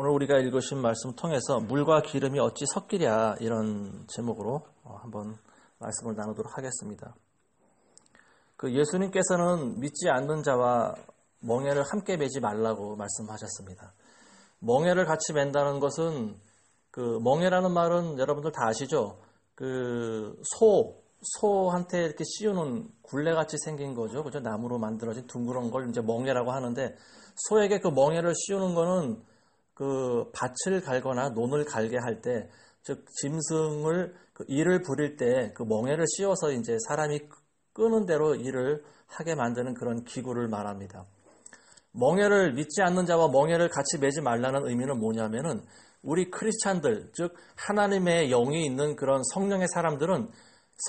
오늘 우리가 읽으신 말씀 통해서 물과 기름이 어찌 섞이랴 이런 제목으로 한번 말씀을 나누도록 하겠습니다. 예수님께서는 믿지 않는 자와 멍에를 함께 매지 말라고 말씀하셨습니다. 멍에를 같이 맨다는 것은 멍에라는 말은 여러분들 다 아시죠? 소한테 이렇게 씌우는 굴레같이 생긴 거죠. 그죠? 나무로 만들어진 둥그런 걸 이제 멍에라고 하는데, 소에게 멍에를 씌우는 거는 밭을 갈거나 논을 갈게 할 때, 즉 짐승을 일을 부릴 때 멍에를 씌워서 이제 사람이 끄는 대로 일을 하게 만드는 그런 기구를 말합니다. 멍에를 믿지 않는 자와 멍에를 같이 매지 말라는 의미는 뭐냐면은, 우리 크리스찬들, 즉 하나님의 영이 있는 그런 성령의 사람들은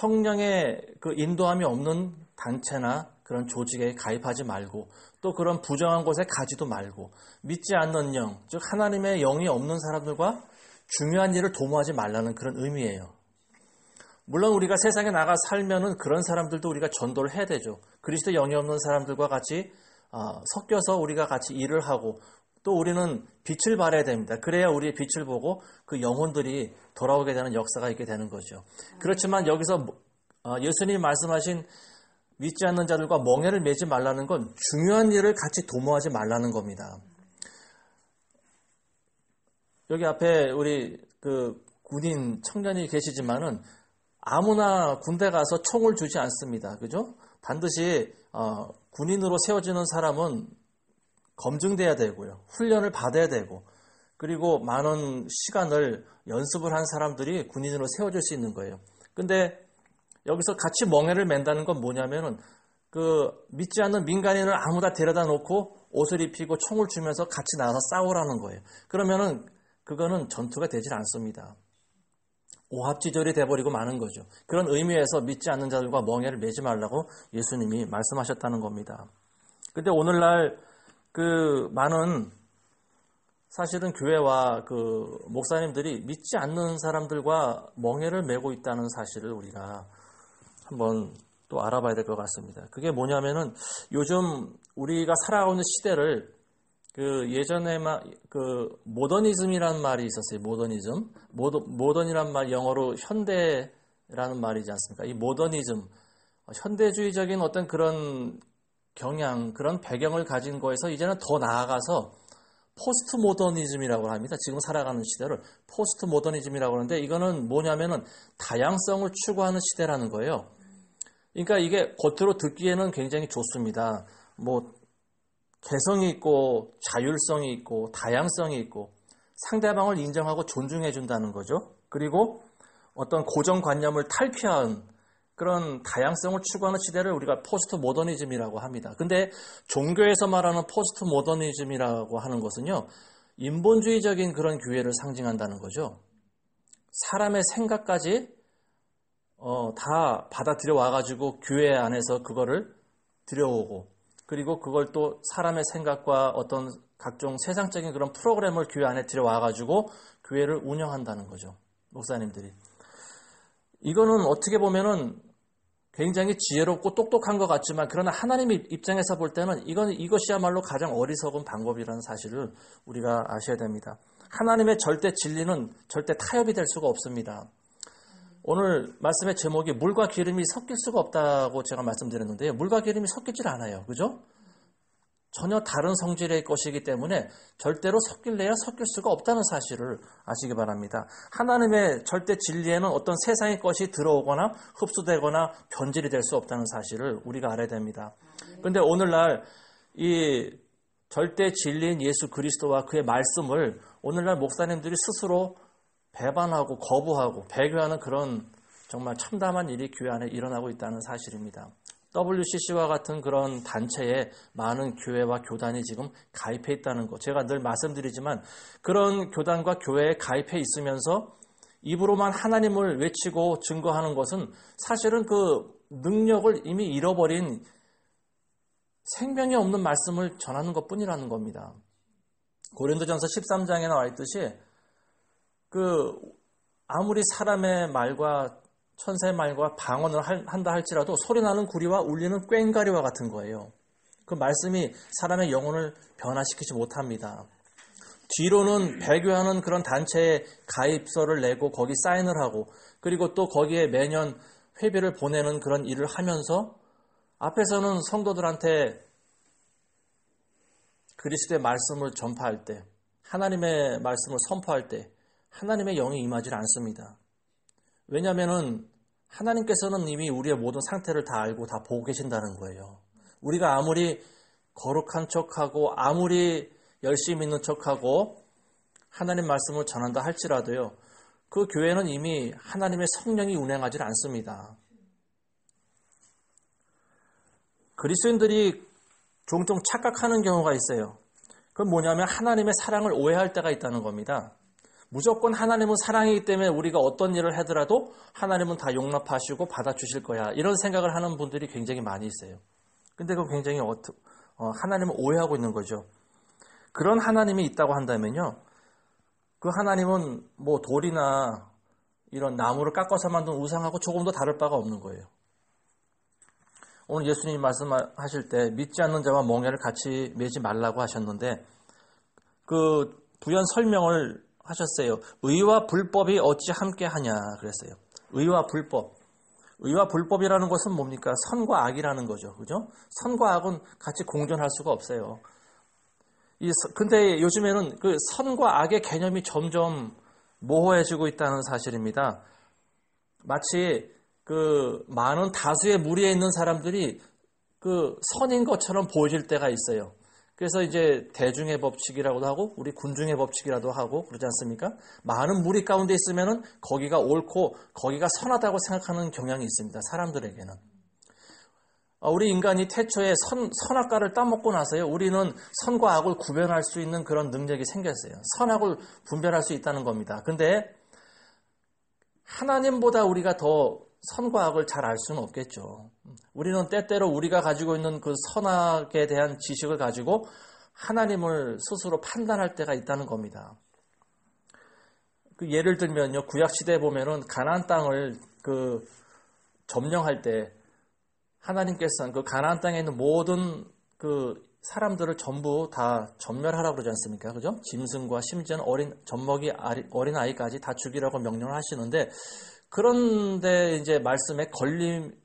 성령의 인도함이 없는 단체나 그런 조직에 가입하지 말고, 또 그런 부정한 곳에 가지도 말고, 믿지 않는 영, 즉 하나님의 영이 없는 사람들과 중요한 일을 도모하지 말라는 그런 의미예요. 물론 우리가 세상에 나가 살면은 그런 사람들도 우리가 전도를 해야 되죠. 그리스도 영이 없는 사람들과 같이 섞여서 우리가 같이 일을 하고, 또 우리는 빛을 발해야 됩니다. 그래야 우리의 빛을 보고 그 영혼들이 돌아오게 되는 역사가 있게 되는 거죠. 그렇지만 여기서 예수님이 말씀하신 믿지 않는 자들과 멍에를 매지 말라는 건 중요한 일을 같이 도모하지 말라는 겁니다. 여기 앞에 우리 군인 청년이 계시지만은 아무나 군대 가서 총을 주지 않습니다. 그죠? 반드시 군인으로 세워지는 사람은 검증돼야 되고요. 훈련을 받아야 되고, 그리고 많은 시간을 연습을 한 사람들이 군인으로 세워질 수 있는 거예요. 근데 여기서 같이 멍에를 맨다는 건 뭐냐면은 믿지 않는 민간인을 아무나 데려다 놓고 옷을 입히고 총을 주면서 같이 나가서 싸우라는 거예요. 그러면은 그거는 전투가 되질 않습니다. 오합지졸이 돼버리고 마는 거죠. 그런 의미에서 믿지 않는 자들과 멍에를 매지 말라고 예수님이 말씀하셨다는 겁니다. 근데 오늘날 많은 사실은 교회와 목사님들이 믿지 않는 사람들과 멍에를 매고 있다는 사실을 우리가 한번 또 알아봐야 될 것 같습니다. 그게 뭐냐면은 요즘 우리가 살아가고 있는 시대를 예전에 모더니즘이라는 말이 있었어요. 모더니즘. 모던이란 말 영어로 현대라는 말이지 않습니까? 이 모더니즘, 현대주의적인 어떤 그런 경향, 그런 배경을 가진 거에서 이제는 더 나아가서 포스트 모더니즘이라고 합니다. 지금 살아가는 시대를 포스트 모더니즘이라고 하는데, 이거는 뭐냐면은 다양성을 추구하는 시대라는 거예요. 그러니까 이게 겉으로 듣기에는 굉장히 좋습니다. 개성이 있고 자율성이 있고 다양성이 있고 상대방을 인정하고 존중해 준다는 거죠. 그리고 어떤 고정관념을 탈피한 그런 다양성을 추구하는 시대를 우리가 포스트 모더니즘이라고 합니다. 근데 종교에서 말하는 포스트 모더니즘이라고 하는 것은요, 인본주의적인 그런 교회를 상징한다는 거죠. 사람의 생각까지 다 받아들여 와가지고 교회 안에서 그거를 들여오고, 그리고 그걸 또 사람의 생각과 어떤 각종 세상적인 그런 프로그램을 교회 안에 들여와가지고 교회를 운영한다는 거죠. 목사님들이. 이거는 어떻게 보면은 굉장히 지혜롭고 똑똑한 것 같지만, 그러나 하나님의 입장에서 볼 때는 이것이야말로 가장 어리석은 방법이라는 사실을 우리가 아셔야 됩니다. 하나님의 절대 진리는 절대 타협이 될 수가 없습니다. 오늘 말씀의 제목이 물과 기름이 섞일 수가 없다고 제가 말씀드렸는데요. 물과 기름이 섞이질 않아요. 그죠? 전혀 다른 성질의 것이기 때문에 절대로 섞일래야 섞일 수가 없다는 사실을 아시기 바랍니다. 하나님의 절대 진리에는 어떤 세상의 것이 들어오거나 흡수되거나 변질이 될 수 없다는 사실을 우리가 알아야 됩니다. 그런데 오늘날 이 절대 진리인 예수 그리스도와 그의 말씀을 오늘날 목사님들이 스스로 배반하고 거부하고 배교하는 그런 정말 참담한 일이 교회 안에 일어나고 있다는 사실입니다. WCC와 같은 그런 단체에 많은 교회와 교단이 지금 가입해 있다는 것. 제가 늘 말씀드리지만 그런 교단과 교회에 가입해 있으면서 입으로만 하나님을 외치고 증거하는 것은 사실은 그 능력을 이미 잃어버린 생명이 없는 말씀을 전하는 것뿐이라는 겁니다. 고린도전서 13장에 나와 있듯이 아무리 사람의 말과 천사의 말과 방언을 한다 할지라도 소리나는 구리와 울리는 꽹과리와 같은 거예요. 그 말씀이 사람의 영혼을 변화시키지 못합니다. 뒤로는 배교하는 그런 단체에 가입서를 내고 거기 사인을 하고 그리고 또 거기에 매년 회비를 보내는 그런 일을 하면서 앞에서는 성도들한테 그리스도의 말씀을 전파할 때 하나님의 말씀을 선포할 때 하나님의 영이 임하지 않습니다. 왜냐하면 하나님께서는 이미 우리의 모든 상태를 다 알고 다 보고 계신다는 거예요. 우리가 아무리 거룩한 척하고 아무리 열심히 있는 척하고 하나님 말씀을 전한다 할지라도요. 그 교회는 이미 하나님의 성령이 운행하지 않습니다. 그리스도인들이 종종 착각하는 경우가 있어요. 그건 뭐냐면 하나님의 사랑을 오해할 때가 있다는 겁니다. 무조건 하나님은 사랑이기 때문에 우리가 어떤 일을 하더라도 하나님은 다 용납하시고 받아주실 거야. 이런 생각을 하는 분들이 굉장히 많이 있어요. 근데 그거 굉장히 하나님을 오해하고 있는 거죠. 그런 하나님이 있다고 한다면요. 그 하나님은 뭐 돌이나 이런 나무를 깎아서 만든 우상하고 조금 더 다를 바가 없는 거예요. 오늘 예수님이 말씀하실 때 믿지 않는 자와 멍에를 같이 매지 말라고 하셨는데 그 부연 설명을 하셨어요. 의와 불법이 어찌 함께 하냐 그랬어요. 의와 불법. 의와 불법이라는 것은 뭡니까? 선과 악이라는 거죠. 그죠? 선과 악은 같이 공존할 수가 없어요. 근데 요즘에는 그 선과 악의 개념이 점점 모호해지고 있다는 사실입니다. 마치 그 많은 다수의 무리에 있는 사람들이 그 선인 것처럼 보여질 때가 있어요. 그래서 이제 대중의 법칙이라고도 하고 우리 군중의 법칙이라도 하고 그러지 않습니까? 많은 무리 가운데 있으면은 거기가 옳고 거기가 선하다고 생각하는 경향이 있습니다. 사람들에게는. 우리 인간이 태초에 선악과를 따먹고 나서요. 우리는 선과 악을 구별할 수 있는 그런 능력이 생겼어요. 선악을 분별할 수 있다는 겁니다. 근데 하나님보다 우리가 더 선과 악을 잘 알 수는 없겠죠. 우리는 때때로 우리가 가지고 있는 그 선악에 대한 지식을 가지고 하나님을 스스로 판단할 때가 있다는 겁니다. 그 예를 들면요, 구약 시대에 보면은 가나안 땅을 그 점령할 때 하나님께서는 그 가나안 땅에 있는 모든 그 사람들을 전부 다 전멸하라고 그러지 않습니까? 그죠? 짐승과 심지어는 젖먹이 어린 아이까지 다 죽이라고 명령을 하시는데 그런데 이제 말씀에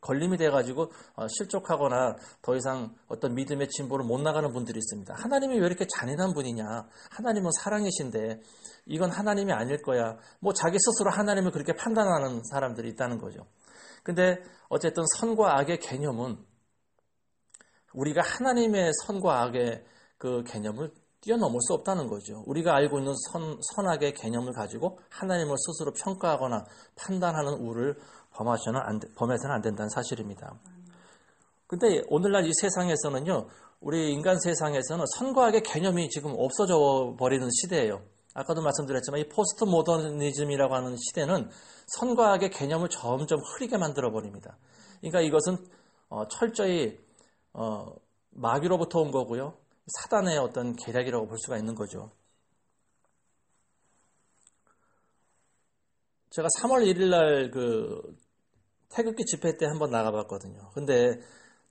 걸림이 돼가지고 실족하거나 더 이상 어떤 믿음의 진보를 못 나가는 분들이 있습니다. 하나님이 왜 이렇게 잔인한 분이냐? 하나님은 사랑이신데 이건 하나님이 아닐 거야. 뭐 자기 스스로 하나님을 그렇게 판단하는 사람들이 있다는 거죠. 근데 어쨌든 선과 악의 개념은 우리가 하나님의 선과 악의 그 개념을 뛰어넘을 수 없다는 거죠. 우리가 알고 있는 선악의 개념을 가지고 하나님을 스스로 평가하거나 판단하는 우를 범해서는 안 된다는 사실입니다. 근데 오늘날 이 세상에서는요, 우리 인간 세상에서는 선과 악의 개념이 지금 없어져 버리는 시대예요. 아까도 말씀드렸지만 이 포스트 모더니즘이라고 하는 시대는 선과 악의 개념을 점점 흐리게 만들어 버립니다. 그러니까 이것은 철저히 마귀로부터 온 거고요. 사단의 어떤 계략이라고 볼 수가 있는 거죠. 제가 3월 1일 날 그 태극기 집회 때 한번 나가봤거든요. 근데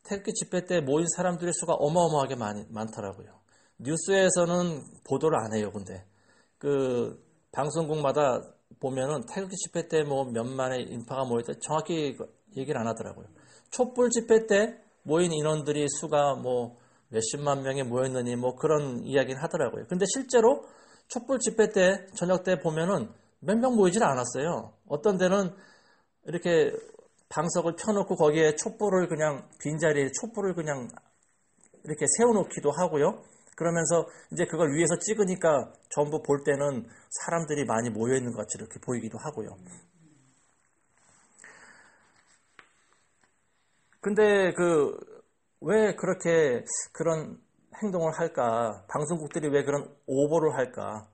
태극기 집회 때 모인 사람들의 수가 어마어마하게 많더라고요. 뉴스에서는 보도를 안 해요. 근데 그 방송국마다 보면은 태극기 집회 때 뭐 몇만의 인파가 모였다 정확히 얘기를 안 하더라고요. 촛불 집회 때 모인 인원들이 수가 뭐 몇십만 명이 모였느니 뭐 그런 이야기를 하더라고요. 근데 실제로 촛불 집회 때 저녁 때 보면은 몇 명 모이질 않았어요. 어떤 데는 이렇게 방석을 펴놓고 거기에 촛불을 그냥 빈자리에 촛불을 그냥 이렇게 세워놓기도 하고요. 그러면서 이제 그걸 위에서 찍으니까 전부 볼 때는 사람들이 많이 모여 있는 것 같이 이렇게 보이기도 하고요. 근데 왜 그렇게 그런 행동을 할까? 방송국들이 왜 그런 오보를 할까?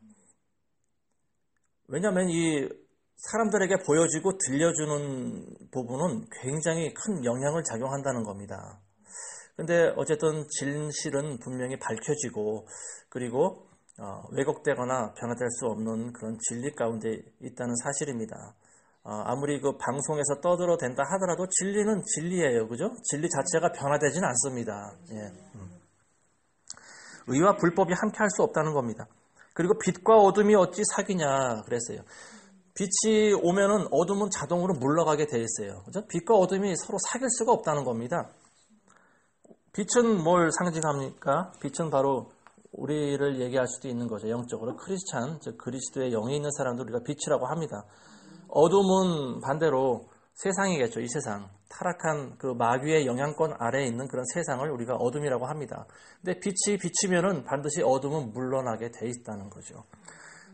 왜냐하면 이 사람들에게 보여지고 들려주는 부분은 굉장히 큰 영향을 작용한다는 겁니다. 근데 어쨌든 진실은 분명히 밝혀지고 그리고 왜곡되거나 변화될 수 없는 그런 진리 가운데 있다는 사실입니다. 아무리 그 방송에서 떠들어댄다 하더라도 진리는 진리예요. 그죠? 진리 자체가 변화되지는 않습니다. 예. 의와 불법이 함께 할 수 없다는 겁니다. 그리고 빛과 어둠이 어찌 사귀냐 그랬어요. 빛이 오면은 어둠은 자동으로 물러가게 돼 있어요. 그죠? 빛과 어둠이 서로 사귈 수가 없다는 겁니다. 빛은 뭘 상징합니까? 빛은 바로 우리를 얘기할 수도 있는 거죠. 영적으로 크리스찬, 즉 그리스도의 영이 있는 사람들 우리가 빛이라고 합니다. 어둠은 반대로 세상이겠죠. 이 세상. 타락한 그 마귀의 영향권 아래에 있는 그런 세상을 우리가 어둠이라고 합니다. 근데 빛이 비치면은 반드시 어둠은 물러나게 돼 있다는 거죠.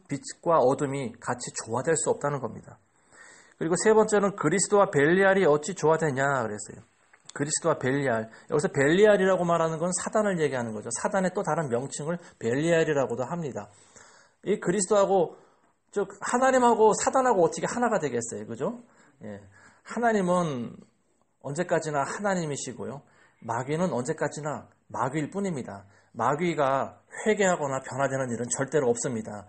빛과 어둠이 같이 조화될 수 없다는 겁니다. 그리고 세 번째는 그리스도와 벨리알이 어찌 조화되냐 그랬어요. 그리스도와 벨리알. 여기서 벨리알이라고 말하는 건 사단을 얘기하는 거죠. 사단의 또 다른 명칭을 벨리알이라고도 합니다. 이 그리스도하고 즉 하나님하고 사단하고 어떻게 하나가 되겠어요. 그죠? 예. 하나님은 언제까지나 하나님이시고요. 마귀는 언제까지나 마귀일 뿐입니다. 마귀가 회개하거나 변화되는 일은 절대로 없습니다.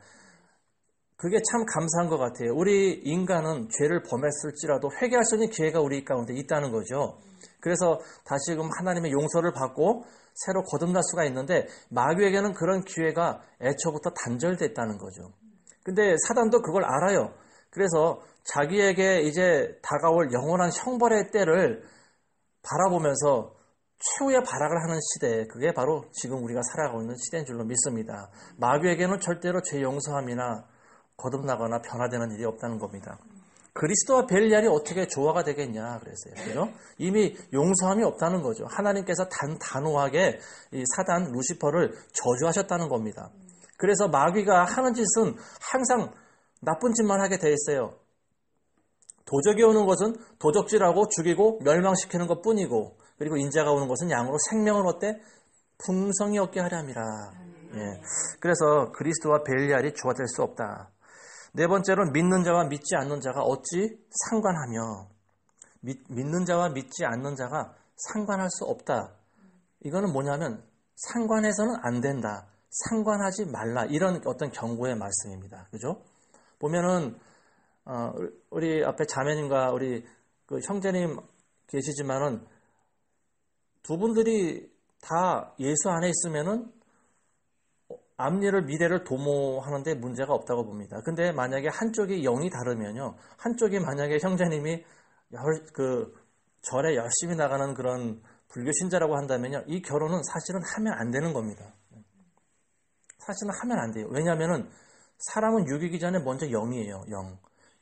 그게 참 감사한 것 같아요. 우리 인간은 죄를 범했을지라도 회개할 수 있는 기회가 우리 가운데 있다는 거죠. 그래서 다시금 하나님의 용서를 받고 새로 거듭날 수가 있는데 마귀에게는 그런 기회가 애초부터 단절됐다는 거죠. 근데 사단도 그걸 알아요. 그래서 자기에게 이제 다가올 영원한 형벌의 때를 바라보면서 최후의 발악을 하는 시대, 그게 바로 지금 우리가 살아가고 있는 시대인 줄로 믿습니다. 마귀에게는 절대로 죄 용서함이나 거듭나거나 변화되는 일이 없다는 겁니다. 그리스도와 벨리알이 어떻게 조화가 되겠냐 그랬어요. 그죠? 이미 용서함이 없다는 거죠. 하나님께서 단호하게 이 사단 루시퍼를 저주하셨다는 겁니다. 그래서 마귀가 하는 짓은 항상 나쁜 짓만 하게 돼 있어요. 도적이 오는 것은 도적질하고 죽이고 멸망시키는 것뿐이고, 그리고 인자가 오는 것은 양으로 생명을 얻되 풍성히 얻게 하려 함이라. 예. 그래서 그리스도와 벨리알이 조화될 수 없다. 네 번째로는 믿는 자와 믿지 않는 자가 어찌 상관하며, 믿는 자와 믿지 않는 자가 상관할 수 없다. 이거는 뭐냐면 상관해서는 안 된다. 상관하지 말라. 이런 어떤 경고의 말씀입니다. 그죠? 보면은 우리 앞에 자매님과 우리 그 형제님 계시지만은 두 분들이 다 예수 안에 있으면은 앞일을 미래를 도모하는데 문제가 없다고 봅니다. 근데 만약에 한쪽이 영이 다르면요, 한쪽이 만약에 형제님이 그 절에 열심히 나가는 그런 불교 신자라고 한다면요, 이 결혼은 사실은 하면 안 되는 겁니다. 사실은 하면 안 돼요. 왜냐하면은 사람은 육이기 전에 먼저 영이에요.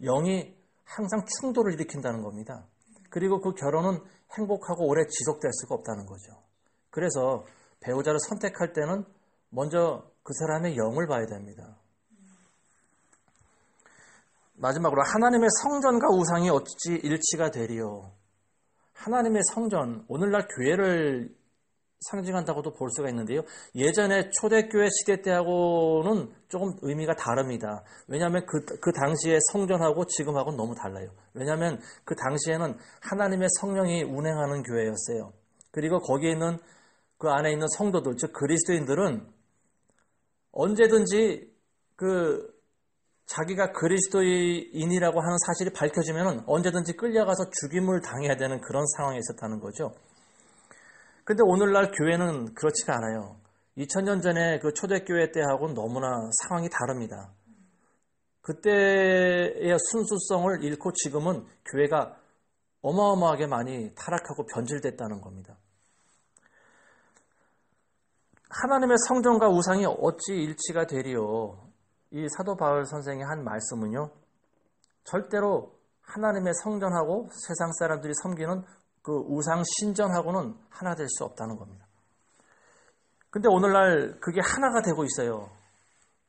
영이 항상 충돌을 일으킨다는 겁니다. 그리고 그 결혼은 행복하고 오래 지속될 수가 없다는 거죠. 그래서 배우자를 선택할 때는 먼저 그 사람의 영을 봐야 됩니다. 마지막으로 하나님의 성전과 우상이 어찌 일치가 되리요. 하나님의 성전, 오늘날 교회를 상징한다고도 볼 수가 있는데요. 예전에 초대교회 시대 때하고는 조금 의미가 다릅니다. 왜냐하면 그 당시의 성전하고 지금하고는 너무 달라요. 왜냐하면 그 당시에는 하나님의 성령이 운행하는 교회였어요. 그리고 거기에 있는 그 안에 있는 성도들, 즉 그리스도인들은 언제든지 자기가 그리스도인이라고 하는 사실이 밝혀지면 언제든지 끌려가서 죽임을 당해야 되는 그런 상황에 있었다는 거죠. 근데 오늘날 교회는 그렇지가 않아요. 2000년 전에 그 초대교회 때하고는 너무나 상황이 다릅니다. 그때의 순수성을 잃고 지금은 교회가 어마어마하게 많이 타락하고 변질됐다는 겁니다. 하나님의 성전과 우상이 어찌 일치가 되리요. 이 사도 바울 선생이 한 말씀은요, 절대로 하나님의 성전하고 세상 사람들이 섬기는 그 우상 신전하고는 하나 될 수 없다는 겁니다. 근데 오늘날 그게 하나가 되고 있어요.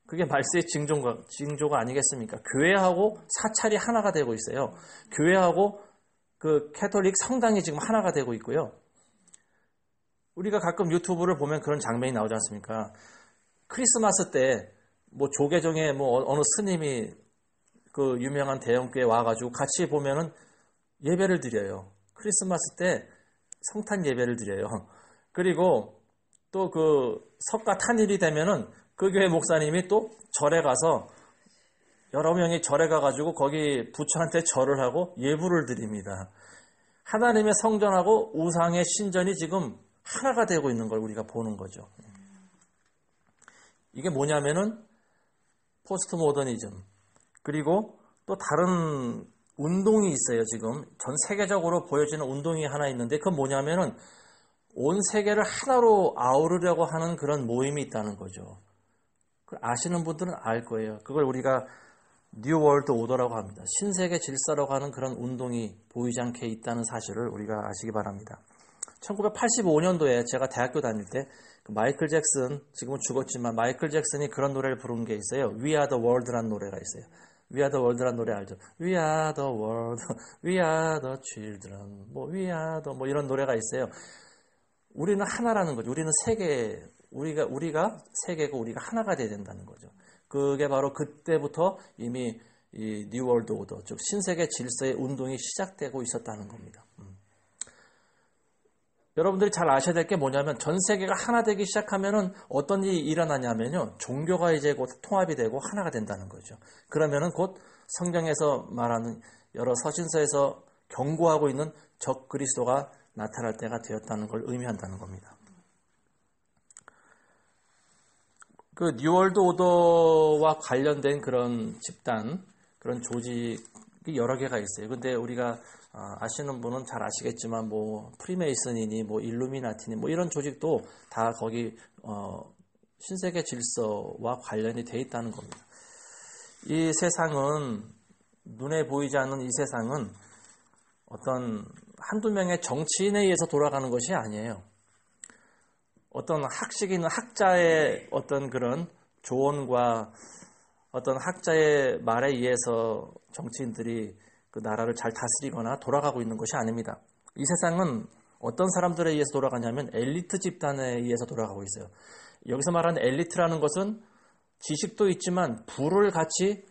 그게 말세의 징조가 아니겠습니까? 교회하고 사찰이 하나가 되고 있어요. 교회하고 그 캐톨릭 성당이 지금 하나가 되고 있고요. 우리가 가끔 유튜브를 보면 그런 장면이 나오지 않습니까? 크리스마스 때 뭐 조계종의 뭐 어느 스님이 그 유명한 대형교회에 와가지고 같이 보면은 예배를 드려요. 크리스마스 때 성탄 예배를 드려요. 그리고 또 그 석가 탄일이 되면은 그 교회 목사님이 또 절에 가서 여러 명이 절에 가가지고 거기 부처한테 절을 하고 예불을 드립니다. 하나님의 성전하고 우상의 신전이 지금 하나가 되고 있는 걸 우리가 보는 거죠. 이게 뭐냐면은 포스트 모더니즘, 그리고 또 다른 운동이 있어요. 지금 전 세계적으로 보여지는 운동이 하나 있는데 그건 뭐냐면은 온 세계를 하나로 아우르려고 하는 그런 모임이 있다는 거죠. 그걸 아시는 분들은 알 거예요. 그걸 우리가 뉴 월드 오더라고 합니다. 신세계 질서라고 하는 그런 운동이 보이지 않게 있다는 사실을 우리가 아시기 바랍니다. 1985년도에 제가 대학교 다닐 때 마이클 잭슨, 지금은 죽었지만 마이클 잭슨이 그런 노래를 부른 게 있어요. We Are the World라는 노래가 있어요. We Are the World라는 노래 알죠? We Are the World, We Are the Children, We Are the 이런 노래가 있어요. 우리는 하나라는 거죠. 우리는 세계, 우리가 세계고 우리가 하나가 돼야 된다는 거죠. 그게 바로 그때부터 이미 이 뉴 월드 오더, 즉 신세계 질서의 운동이 시작되고 있었다는 겁니다. 여러분들이 잘 아셔야 될 게 뭐냐면 전 세계가 하나 되기 시작하면은 어떤 일이 일어나냐면요. 종교가 이제 곧 통합이 되고 하나가 된다는 거죠. 그러면은 곧 성경에서 말하는 여러 서신서에서 경고하고 있는 적 그리스도가 나타날 때가 되었다는 걸 의미한다는 겁니다. 그 뉴월드 오더와 관련된 그런 집단, 그런 조직이 여러 개가 있어요. 근데 우리가 아시는 분은 잘 아시겠지만 프리메이슨이니 일루미나티니 이런 조직도 다 거기 신세계 질서와 관련이 돼 있다는 겁니다. 이 세상은 눈에 보이지 않는 이 세상은 어떤 한두 명의 정치인에 의해서 돌아가는 것이 아니에요. 어떤 학식이 있는 학자의 어떤 그런 조언과 어떤 학자의 말에 의해서 정치인들이 그 나라를 잘 다스리거나 돌아가고 있는 것이 아닙니다. 이 세상은 어떤 사람들에 의해서 돌아가냐면 엘리트 집단에 의해서 돌아가고 있어요. 여기서 말하는 엘리트라는 것은 지식도 있지만 부를 같이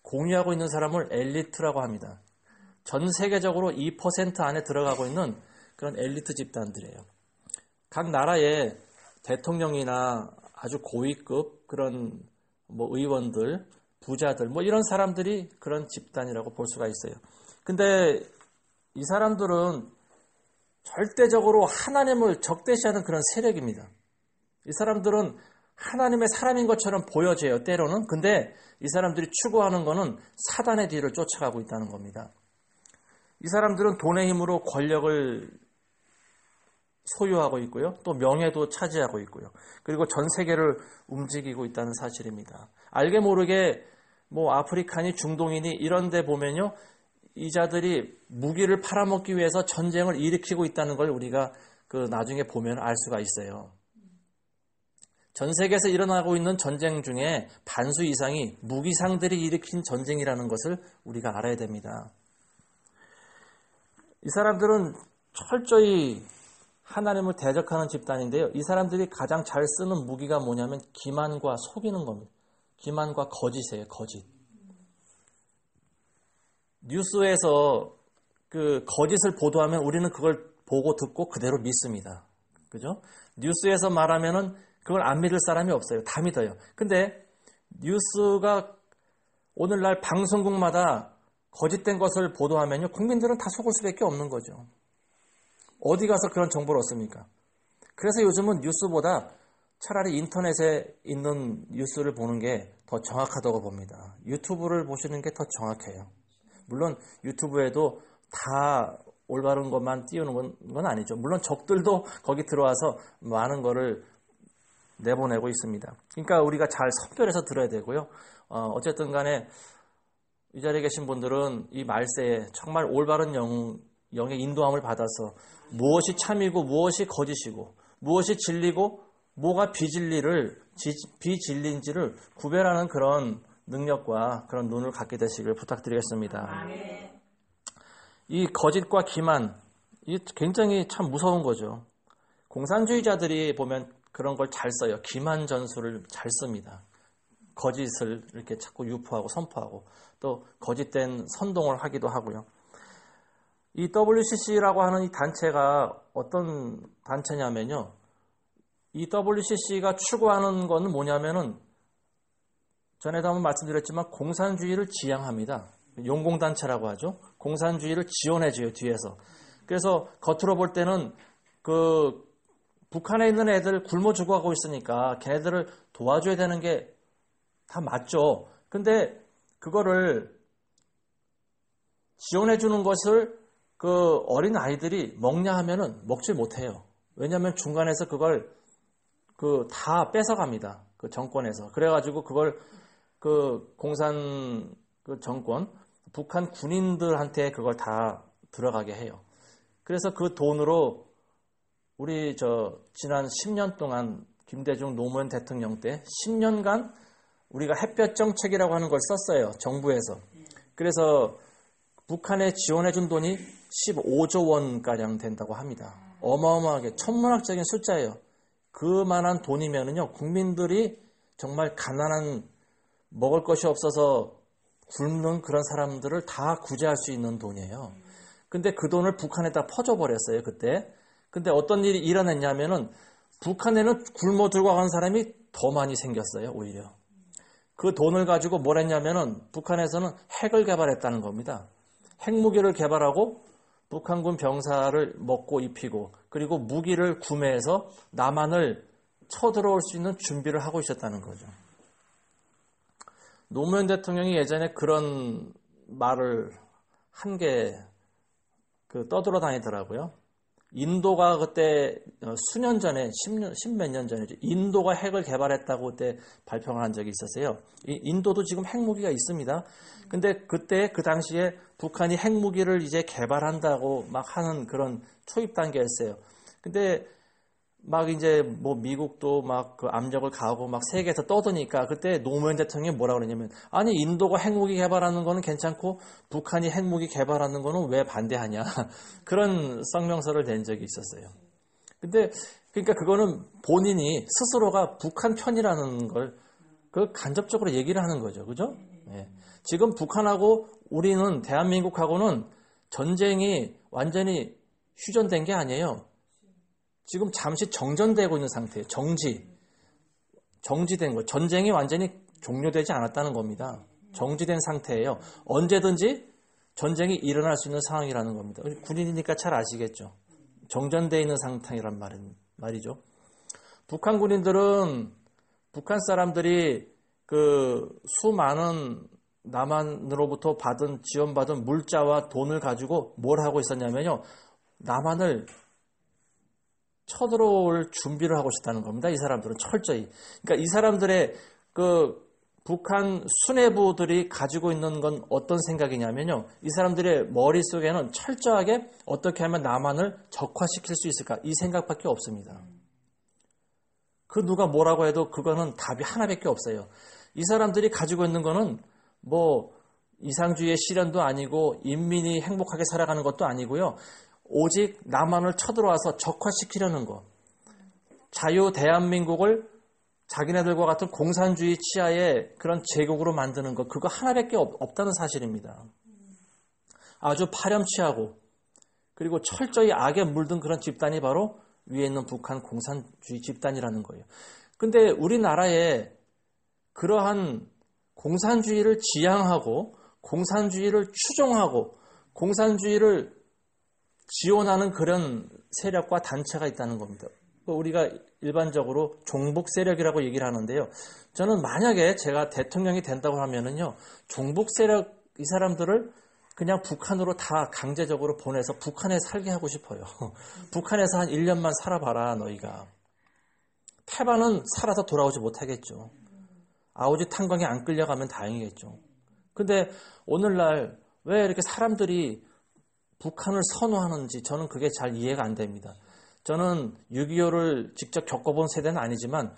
공유하고 있는 사람을 엘리트라고 합니다. 전 세계적으로 2% 안에 들어가고 있는 그런 엘리트 집단들이에요. 각 나라의 대통령이나 아주 고위급 그런 의원들, 부자들 이런 사람들이 그런 집단이라고 볼 수가 있어요. 근데 이 사람들은 절대적으로 하나님을 적대시하는 그런 세력입니다. 이 사람들은 하나님의 사람인 것처럼 보여져요, 때로는. 근데 이 사람들이 추구하는 거는 사단의 뒤를 쫓아가고 있다는 겁니다. 이 사람들은 돈의 힘으로 권력을 소유하고 있고요. 또 명예도 차지하고 있고요. 그리고 전 세계를 움직이고 있다는 사실입니다. 알게 모르게 아프리카니 중동이니 이런 데 보면요. 이 자들이 무기를 팔아먹기 위해서 전쟁을 일으키고 있다는 걸 우리가 나중에 보면 알 수가 있어요. 전 세계에서 일어나고 있는 전쟁 중에 반수 이상이 무기상들이 일으킨 전쟁이라는 것을 우리가 알아야 됩니다. 이 사람들은 철저히 하나님을 대적하는 집단인데요. 이 사람들이 가장 잘 쓰는 무기가 뭐냐면 기만과 속이는 겁니다. 기만과 거짓이에요. 거짓. 뉴스에서 그 거짓을 보도하면 우리는 그걸 보고 듣고 그대로 믿습니다. 그죠? 뉴스에서 말하면은 그걸 안 믿을 사람이 없어요. 다 믿어요. 근데 뉴스가 오늘날 방송국마다 거짓된 것을 보도하면요. 국민들은 다 속을 수밖에 없는 거죠. 어디 가서 그런 정보를 얻습니까? 그래서 요즘은 뉴스보다 차라리 인터넷에 있는 뉴스를 보는 게 더 정확하다고 봅니다. 유튜브를 보시는 게 더 정확해요. 물론 유튜브에도 다 올바른 것만 띄우는 건 아니죠. 물론 적들도 거기 들어와서 많은 거를 내보내고 있습니다. 그러니까 우리가 잘 선별해서 들어야 되고요. 어쨌든 간에 이 자리에 계신 분들은 이 말세에 정말 올바른 영의 인도함을 받아서 무엇이 참이고 무엇이 거짓이고 무엇이 진리고 뭐가 비진리인지를 구별하는 그런 능력과 그런 눈을 갖게 되시길 부탁드리겠습니다. 이 거짓과 기만, 이 굉장히 참 무서운 거죠. 공산주의자들이 보면 그런 걸 잘 써요. 기만 전술을 잘 씁니다. 거짓을 이렇게 자꾸 유포하고 선포하고 또 거짓된 선동을 하기도 하고요. 이 WCC라고 하는 이 단체가 어떤 단체냐면요. 이 WCC가 추구하는 것은 뭐냐면은 전에도 한번 말씀드렸지만 공산주의를 지향합니다. 용공단체라고 하죠. 공산주의를 지원해줘요, 뒤에서. 그래서 겉으로 볼 때는 북한에 있는 애들 굶어 죽어가고 있으니까 걔네들을 도와줘야 되는 게 다 맞죠. 근데 그거를 지원해 주는 것을 그 어린 아이들이 먹냐 하면은 먹지 못해요. 왜냐하면 중간에서 그걸 그 다 뺏어갑니다. 그 정권에서. 그래가지고 그걸 그 공산 그 정권, 북한 군인들한테 그걸 다 들어가게 해요. 그래서 그 돈으로 우리 지난 10년 동안 김대중 노무현 대통령 때 10년간 우리가 햇볕 정책이라고 하는 걸 썼어요. 정부에서. 그래서 북한에 지원해준 돈이 15조 원가량 된다고 합니다. 어마어마하게 천문학적인 숫자예요. 그만한 돈이면은요, 국민들이 정말 가난한 먹을 것이 없어서 굶는 그런 사람들을 다 구제할 수 있는 돈이에요. 근데 그 돈을 북한에다 퍼줘버렸어요, 그때. 근데 어떤 일이 일어났냐면은 북한에는 굶어 들고 가는 사람이 더 많이 생겼어요, 오히려. 그 돈을 가지고 뭘 했냐면은 북한에서는 핵을 개발했다는 겁니다. 핵무기를 개발하고 북한군 병사를 먹고 입히고 그리고 무기를 구매해서 남한을 쳐들어올 수 있는 준비를 하고 있었다는 거죠. 노무현 대통령이 예전에 그런 말을 한 게 떠돌아 다니더라고요. 인도가 그때 수년 전에, 십몇 년 전이죠. 인도가 핵을 개발했다고 그때 발표를 한 적이 있었어요. 인도도 지금 핵무기가 있습니다. 근데 그때 그 당시에 북한이 핵무기를 이제 개발한다고 막 하는 그런 초입 단계였어요. 근데 막 이제 뭐 미국도 막 그 압력을 가하고 막 세계에서 떠드니까 그때 노무현 대통령이 뭐라고 그러냐면 아니 인도가 핵무기 개발하는 거는 괜찮고 북한이 핵무기 개발하는 거는 왜 반대하냐 그런 성명서를 낸 적이 있었어요. 근데 그러니까 그거는 본인이 스스로가 북한 편이라는 걸 그 간접적으로 얘기를 하는 거죠. 그죠? 예. 지금 북한하고 우리는 대한민국하고는 전쟁이 완전히 휴전된 게 아니에요. 지금 잠시 정전되고 있는 상태예요. 정지된 거. 전쟁이 완전히 종료되지 않았다는 겁니다. 정지된 상태예요. 언제든지 전쟁이 일어날 수 있는 상황이라는 겁니다. 군인이니까 잘 아시겠죠. 정전되어 있는 상태란 말이죠. 북한 군인들은 북한 사람들이 그 수많은 남한으로부터 지원받은 물자와 돈을 가지고 뭘 하고 있었냐면요. 남한을 쳐들어올 준비를 하고 있었다는 겁니다. 이 사람들은 철저히. 그러니까 이 사람들의 그 북한 수뇌부들이 가지고 있는 건 어떤 생각이냐면요. 이 사람들의 머릿속에는 철저하게 어떻게 하면 남한을 적화시킬 수 있을까 이 생각밖에 없습니다. 그 누가 뭐라고 해도 그거는 답이 하나밖에 없어요. 이 사람들이 가지고 있는 거는 뭐 이상주의의 실현도 아니고 인민이 행복하게 살아가는 것도 아니고요. 오직 남한을 쳐들어와서 적화시키려는 거. 자유 대한민국을 자기네들과 같은 공산주의 치하의 그런 제국으로 만드는 것. 그거 하나밖에 없다는 사실입니다. 아주 파렴치하고 그리고 철저히 악에 물든 그런 집단이 바로 위에 있는 북한 공산주의 집단이라는 거예요. 근데 우리나라에 그러한 공산주의를 지향하고 공산주의를 추종하고 공산주의를 지원하는 그런 세력과 단체가 있다는 겁니다. 우리가 일반적으로 종북 세력이라고 얘기를 하는데요. 저는 만약에 제가 대통령이 된다고 하면은요, 종북 세력 이 사람들을 그냥 북한으로 다 강제적으로 보내서 북한에 살게 하고 싶어요. 북한에서 한 1년만 살아봐라, 너희가. 태반은 살아서 돌아오지 못하겠죠. 아우지 탄광에 안 끌려가면 다행이겠죠. 근데 오늘날 왜 이렇게 사람들이 북한을 선호하는지 저는 그게 잘 이해가 안 됩니다. 저는 6.25를 직접 겪어본 세대는 아니지만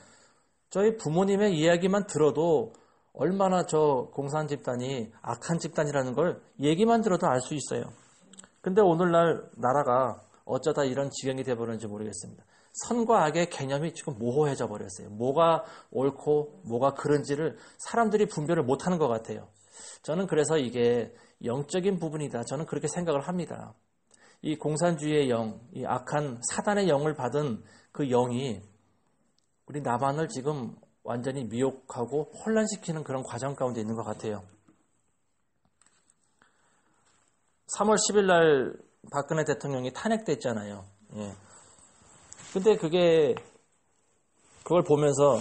저희 부모님의 이야기만 들어도 얼마나 저 공산 집단이 악한 집단이라는 걸 얘기만 들어도 알 수 있어요. 근데 오늘날 나라가 어쩌다 이런 지경이 되어버렸는지 모르겠습니다. 선과 악의 개념이 지금 모호해져 버렸어요. 뭐가 옳고 뭐가 그른지를 사람들이 분별을 못하는 것 같아요. 저는 그래서 이게 영적인 부분이다. 저는 그렇게 생각을 합니다. 이 공산주의의 영, 이 악한 사단의 영을 받은 그 영이 우리 남한을 지금 완전히 미혹하고 혼란시키는 그런 과정 가운데 있는 것 같아요. 3월 10일 날 박근혜 대통령이 탄핵됐잖아요. 예. 근데 그걸 보면서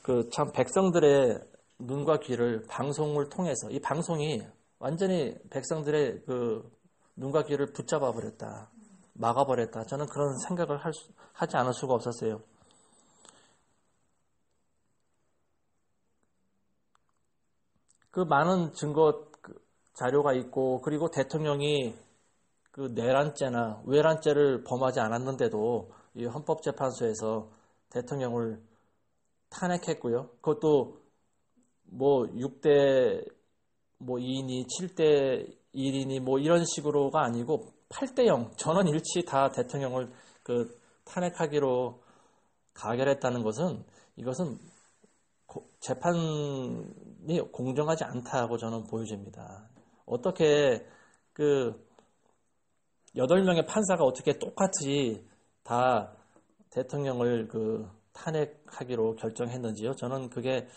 그 참 백성들의 눈과 귀를 방송을 통해서 이 방송이 완전히 백성들의 그 눈과 귀를 붙잡아 버렸다. 막아 버렸다. 저는 그런 생각을 하지 않을 수가 없었어요. 그 많은 증거 자료가 있고 그리고 대통령이 그 내란죄나 외란죄를 범하지 않았는데도 이 헌법재판소에서 대통령을 탄핵했고요. 그것도 뭐 6대 뭐 2이니 7대 1이니 뭐 이런 식으로가 아니고 8대 0 전원 일치 다 대통령을 그 탄핵하기로 가결했다는 것은 이것은 재판이 공정하지 않다고 저는 보여집니다. 어떻게 그 8명의 판사가 어떻게 똑같이 다 대통령을 그 탄핵하기로 결정했는지요? 저는 그게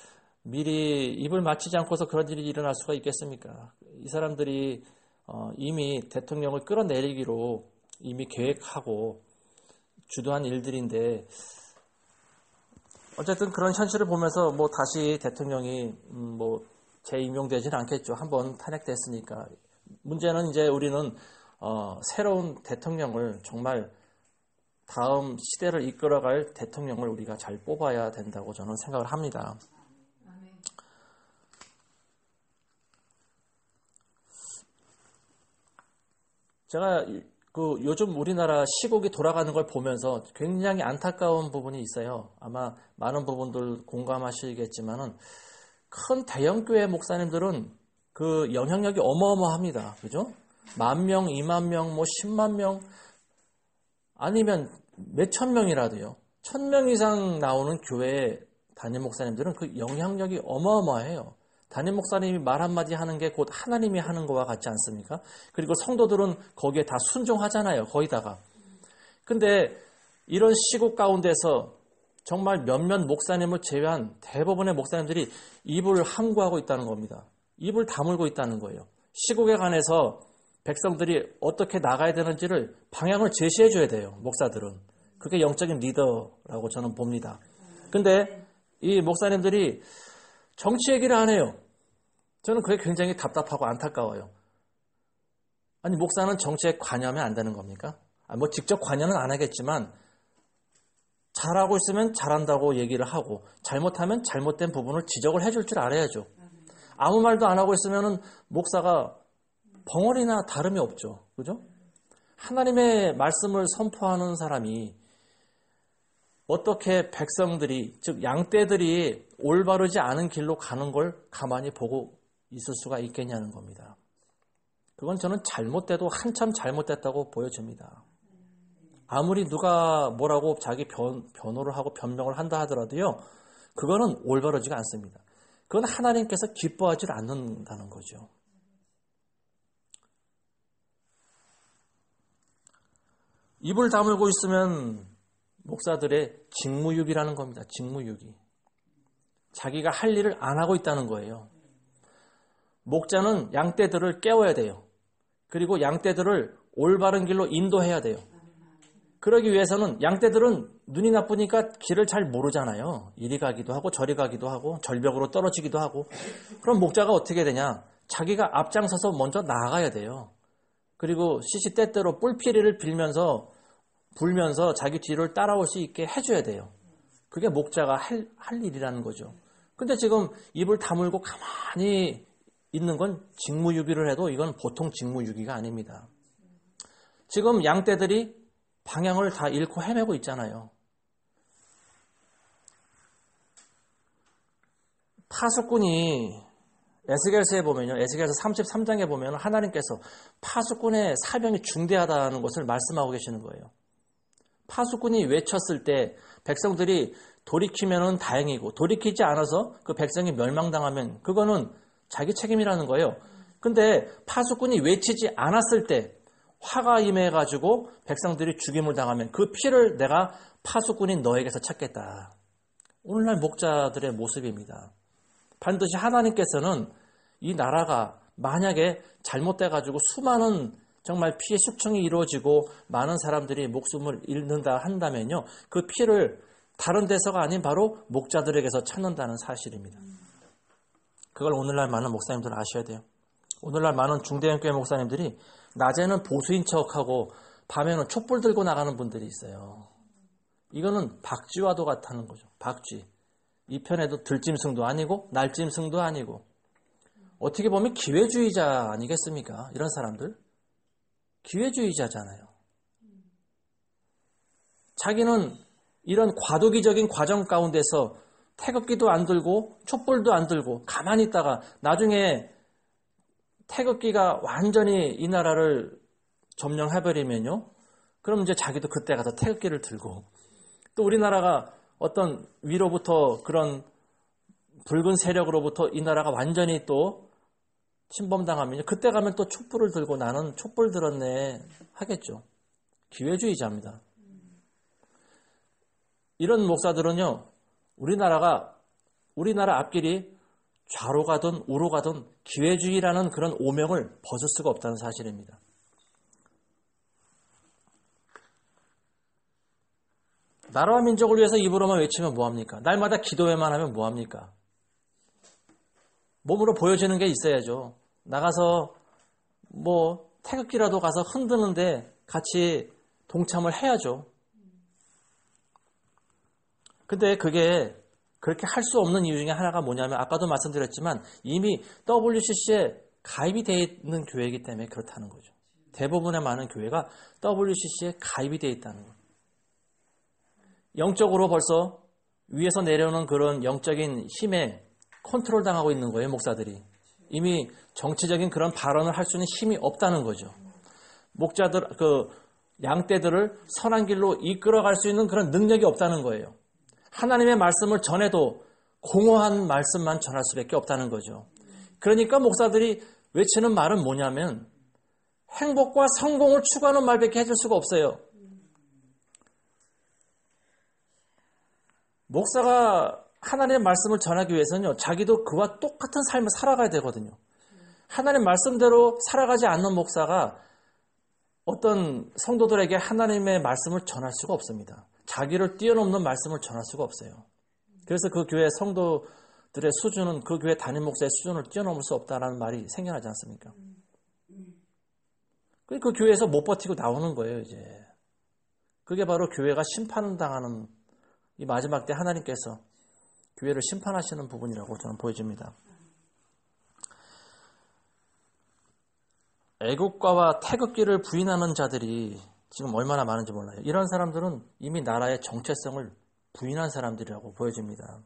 미리 입을 맞추지 않고서 그런 일이 일어날 수가 있겠습니까? 이 사람들이 이미 대통령을 끌어내리기로 이미 계획하고 주도한 일들인데 어쨌든 그런 현실을 보면서 뭐 다시 대통령이 뭐 재임용되지는 않겠죠. 한번 탄핵됐으니까. 문제는 이제 우리는 새로운 대통령을 정말 다음 시대를 이끌어갈 대통령을 우리가 잘 뽑아야 된다고 저는 생각을 합니다. 제가 그 요즘 우리나라 시국이 돌아가는 걸 보면서 굉장히 안타까운 부분이 있어요. 아마 많은 부분들 공감하시겠지만은 큰 대형교회 목사님들은 그 영향력이 어마어마합니다. 그죠? 10,000명, 20,000명, 뭐 10만 명 아니면 몇천 명이라도요. 1,000명 이상 나오는 교회 담임 목사님들은 그 영향력이 어마어마해요. 담임 목사님이 말 한마디 하는 게 곧 하나님이 하는 거와 같지 않습니까? 그리고 성도들은 거기에 다 순종하잖아요. 거기다가. 근데 이런 시국 가운데서 정말 몇몇 목사님을 제외한 대부분의 목사님들이 입을 함구하고 있다는 겁니다. 입을 다물고 있다는 거예요. 시국에 관해서 백성들이 어떻게 나가야 되는지를 방향을 제시해 줘야 돼요. 목사들은. 그게 영적인 리더라고 저는 봅니다. 근데 이 목사님들이 정치 얘기를 안 해요. 저는 그게 굉장히 답답하고 안타까워요. 아니 목사는 정치에 관여하면 안 되는 겁니까? 뭐 직접 관여는 안 하겠지만 잘하고 있으면 잘한다고 얘기를 하고 잘못하면 잘못된 부분을 지적을 해줄 줄 알아야죠. 아무 말도 안 하고 있으면 목사가 벙어리나 다름이 없죠. 그죠? 하나님의 말씀을 선포하는 사람이 어떻게 백성들이, 즉 양떼들이 올바르지 않은 길로 가는 걸 가만히 보고 있을 수가 있겠냐는 겁니다. 그건 저는 잘못돼도 한참 잘못됐다고 보여집니다. 아무리 누가 뭐라고 자기 변호를 하고 변명을 한다 하더라도요. 그거는 올바르지가 않습니다. 그건 하나님께서 기뻐하지 않는다는 거죠. 입을 다물고 있으면 목사들의 직무유기라는 겁니다. 직무유기. 자기가 할 일을 안 하고 있다는 거예요. 목자는 양떼들을 깨워야 돼요. 그리고 양떼들을 올바른 길로 인도해야 돼요. 그러기 위해서는 양떼들은 눈이 나쁘니까 길을 잘 모르잖아요. 이리 가기도 하고 저리 가기도 하고 절벽으로 떨어지기도 하고. 그럼 목자가 어떻게 되냐? 자기가 앞장서서 먼저 나아가야 돼요. 그리고 시시때때로 뿔피리를 불면서 자기 뒤를 따라올 수 있게 해줘야 돼요. 그게 목자가 할 일이라는 거죠. 근데 지금 입을 다물고 가만히 있는 건 직무유기를 해도 이건 보통 직무유기가 아닙니다. 지금 양떼들이 방향을 다 잃고 헤매고 있잖아요. 파수꾼이 에스겔서에 보면요. 에스겔서 33장에 보면 하나님께서 파수꾼의 사명이 중대하다는 것을 말씀하고 계시는 거예요. 파수꾼이 외쳤을 때 백성들이 돌이키면 다행이고 돌이키지 않아서 그 백성이 멸망당하면 그거는 자기 책임이라는 거예요. 근데 파수꾼이 외치지 않았을 때 화가 임해가지고 백성들이 죽임을 당하면 그 피를 내가 파수꾼인 너에게서 찾겠다. 오늘날 목자들의 모습입니다. 반드시 하나님께서는 이 나라가 만약에 잘못돼가지고 수많은 정말 피해 숙청이 이루어지고 많은 사람들이 목숨을 잃는다 한다면요. 그 피를 다른 데서가 아닌 바로 목자들에게서 찾는다는 사실입니다. 그걸 오늘날 많은 목사님들은 아셔야 돼요. 오늘날 많은 중대형교회 목사님들이 낮에는 보수인 척하고 밤에는 촛불 들고 나가는 분들이 있어요. 이거는 박쥐와도 같다는 거죠. 박쥐. 이 편에도 들짐승도 아니고 날짐승도 아니고 어떻게 보면 기회주의자 아니겠습니까? 이런 사람들. 기회주의자잖아요. 자기는 이런 과도기적인 과정 가운데서 태극기도 안 들고 촛불도 안 들고 가만히 있다가 나중에 태극기가 완전히 이 나라를 점령해버리면요. 그럼 이제 자기도 그때 가서 태극기를 들고 또 우리나라가 어떤 위로부터 그런 붉은 세력으로부터 이 나라가 완전히 또 침범당하면요. 그때 가면 또 촛불을 들고 나는 촛불 들었네 하겠죠. 기회주의자입니다. 이런 목사들은요. 우리나라 앞길이 좌로 가든 우로 가든 기회주의라는 그런 오명을 벗을 수가 없다는 사실입니다. 나라와 민족을 위해서 입으로만 외치면 뭐합니까? 날마다 기도회만 하면 뭐합니까? 몸으로 보여지는 게 있어야죠. 나가서 뭐 태극기라도 가서 흔드는데 같이 동참을 해야죠. 근데 그게 그렇게 할 수 없는 이유 중에 하나가 뭐냐면 아까도 말씀드렸지만 이미 WCC에 가입이 되어 있는 교회이기 때문에 그렇다는 거죠. 대부분의 많은 교회가 WCC에 가입이 되어 있다는 거예요. 영적으로 벌써 위에서 내려오는 그런 영적인 힘에 컨트롤 당하고 있는 거예요, 목사들이. 이미 정치적인 그런 발언을 할 수 있는 힘이 없다는 거죠. 목자들, 양떼들을 선한 길로 이끌어갈 수 있는 그런 능력이 없다는 거예요. 하나님의 말씀을 전해도 공허한 말씀만 전할 수밖에 없다는 거죠. 그러니까 목사들이 외치는 말은 뭐냐면 행복과 성공을 추구하는 말밖에 해줄 수가 없어요. 목사가 하나님의 말씀을 전하기 위해서는요. 자기도 그와 똑같은 삶을 살아가야 되거든요. 하나님 말씀대로 살아가지 않는 목사가 어떤 성도들에게 하나님의 말씀을 전할 수가 없습니다. 자기를 뛰어넘는 말씀을 전할 수가 없어요. 그래서 그 교회 성도들의 수준은 그 교회 담임 목사의 수준을 뛰어넘을 수 없다라는 말이 생겨나지 않습니까? 그 교회에서 못 버티고 나오는 거예요, 이제. 그게 바로 교회가 심판당하는 이 마지막 때 하나님께서 교회를 심판하시는 부분이라고 저는 보여집니다. 애국가와 태극기를 부인하는 자들이 지금 얼마나 많은지 몰라요. 이런 사람들은 이미 나라의 정체성을 부인한 사람들이라고 보여집니다.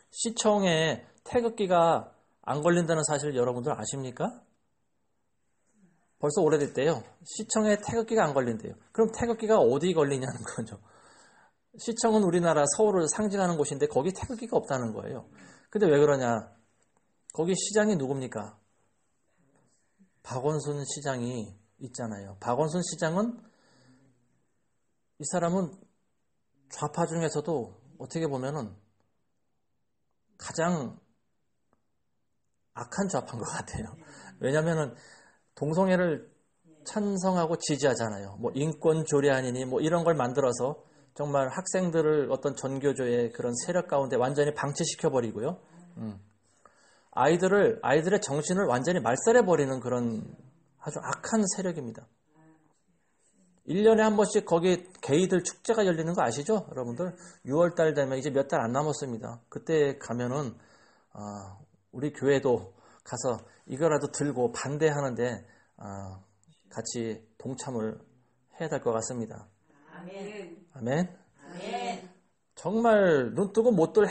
시청에 태극기가 안 걸린다는 사실 여러분들 아십니까? 벌써 오래됐대요. 시청에 태극기가 안 걸린대요. 그럼 태극기가 어디 걸리냐는 거죠. 시청은 우리나라 서울을 상징하는 곳인데 거기 태극기가 없다는 거예요. 근데 왜 그러냐? 거기 시장이 누굽니까? 박원순 시장이 있잖아요. 박원순 시장은 이 사람은 좌파 중에서도 어떻게 보면은 가장 악한 좌파인 것 같아요. 왜냐하면은 동성애를 찬성하고 지지하잖아요. 뭐 인권 조례안이니 뭐 이런 걸 만들어서 정말 학생들을 어떤 전교조의 그런 세력 가운데 완전히 방치시켜 버리고요. 아이들의 정신을 완전히 말살해버리는 그런 아주 악한 세력입니다. 1년에 한 번씩 거기 게이들 축제가 열리는 거 아시죠? 여러분들 6월달 되면 이제 몇 달 안 남았습니다. 그때 가면은 우리 교회도 가서 이거라도 들고 반대하는데 같이 동참을 해야 될 것 같습니다. 아멘. 아멘. 아멘. 정말 눈뜨고 못 들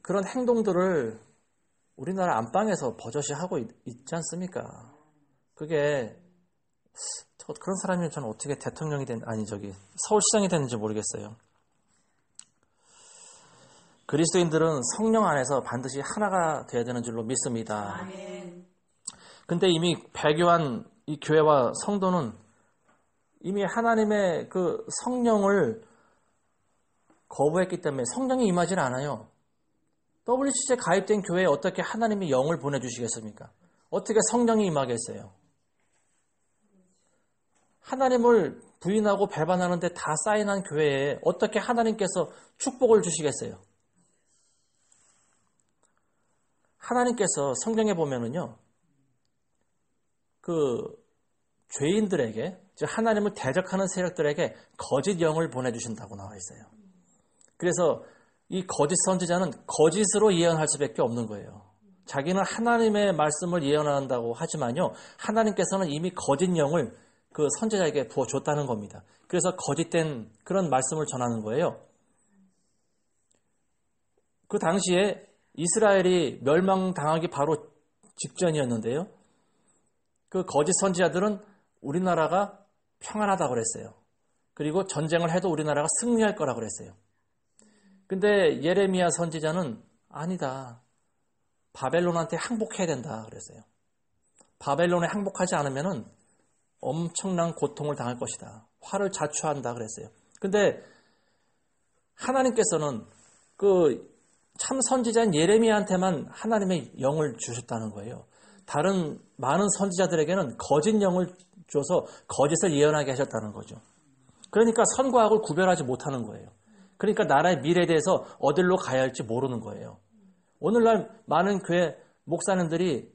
그런 행동들을 우리나라 안방에서 버젓이 하고 있지 않습니까? 그게 그런 사람이면 저는 어떻게 대통령이 서울시장이 됐는지 모르겠어요. 그리스도인들은 성령 안에서 반드시 하나가 되어야 되는 줄로 믿습니다. 아멘. 근데 이미 배교한 이 교회와 성도는 이미 하나님의 그 성령을 거부했기 때문에 성령이 임하지 않아요. WCC에 가입된 교회에 어떻게 하나님이 영을 보내주시겠습니까? 어떻게 성령이 임하겠어요? 하나님을 부인하고 배반하는데 다 사인한 교회에 어떻게 하나님께서 축복을 주시겠어요? 하나님께서 성경에 보면은요, 그 죄인들에게, 즉 하나님을 대적하는 세력들에게 거짓 영을 보내주신다고 나와 있어요. 그래서 이 거짓 선지자는 거짓으로 예언할 수밖에 없는 거예요. 자기는 하나님의 말씀을 예언한다고 하지만요, 하나님께서는 이미 거짓 영을 그 선지자에게 부어줬다는 겁니다. 그래서 거짓된 그런 말씀을 전하는 거예요. 그 당시에 이스라엘이 멸망당하기 바로 직전이었는데요. 그 거짓 선지자들은 우리나라가 평안하다고 그랬어요. 그리고 전쟁을 해도 우리나라가 승리할 거라고 그랬어요. 근데 예레미야 선지자는 아니다. 바벨론한테 항복해야 된다 그랬어요. 바벨론에 항복하지 않으면은 엄청난 고통을 당할 것이다. 화를 자초한다 그랬어요. 근데 하나님께서는 그 참 선지자인 예레미야한테만 하나님의 영을 주셨다는 거예요. 다른 많은 선지자들에게는 거짓 영을 줘서 거짓을 예언하게 하셨다는 거죠. 그러니까 선과 악을 구별하지 못하는 거예요. 그러니까 나라의 미래에 대해서 어디로 가야 할지 모르는 거예요. 오늘날 많은 교회 목사님들이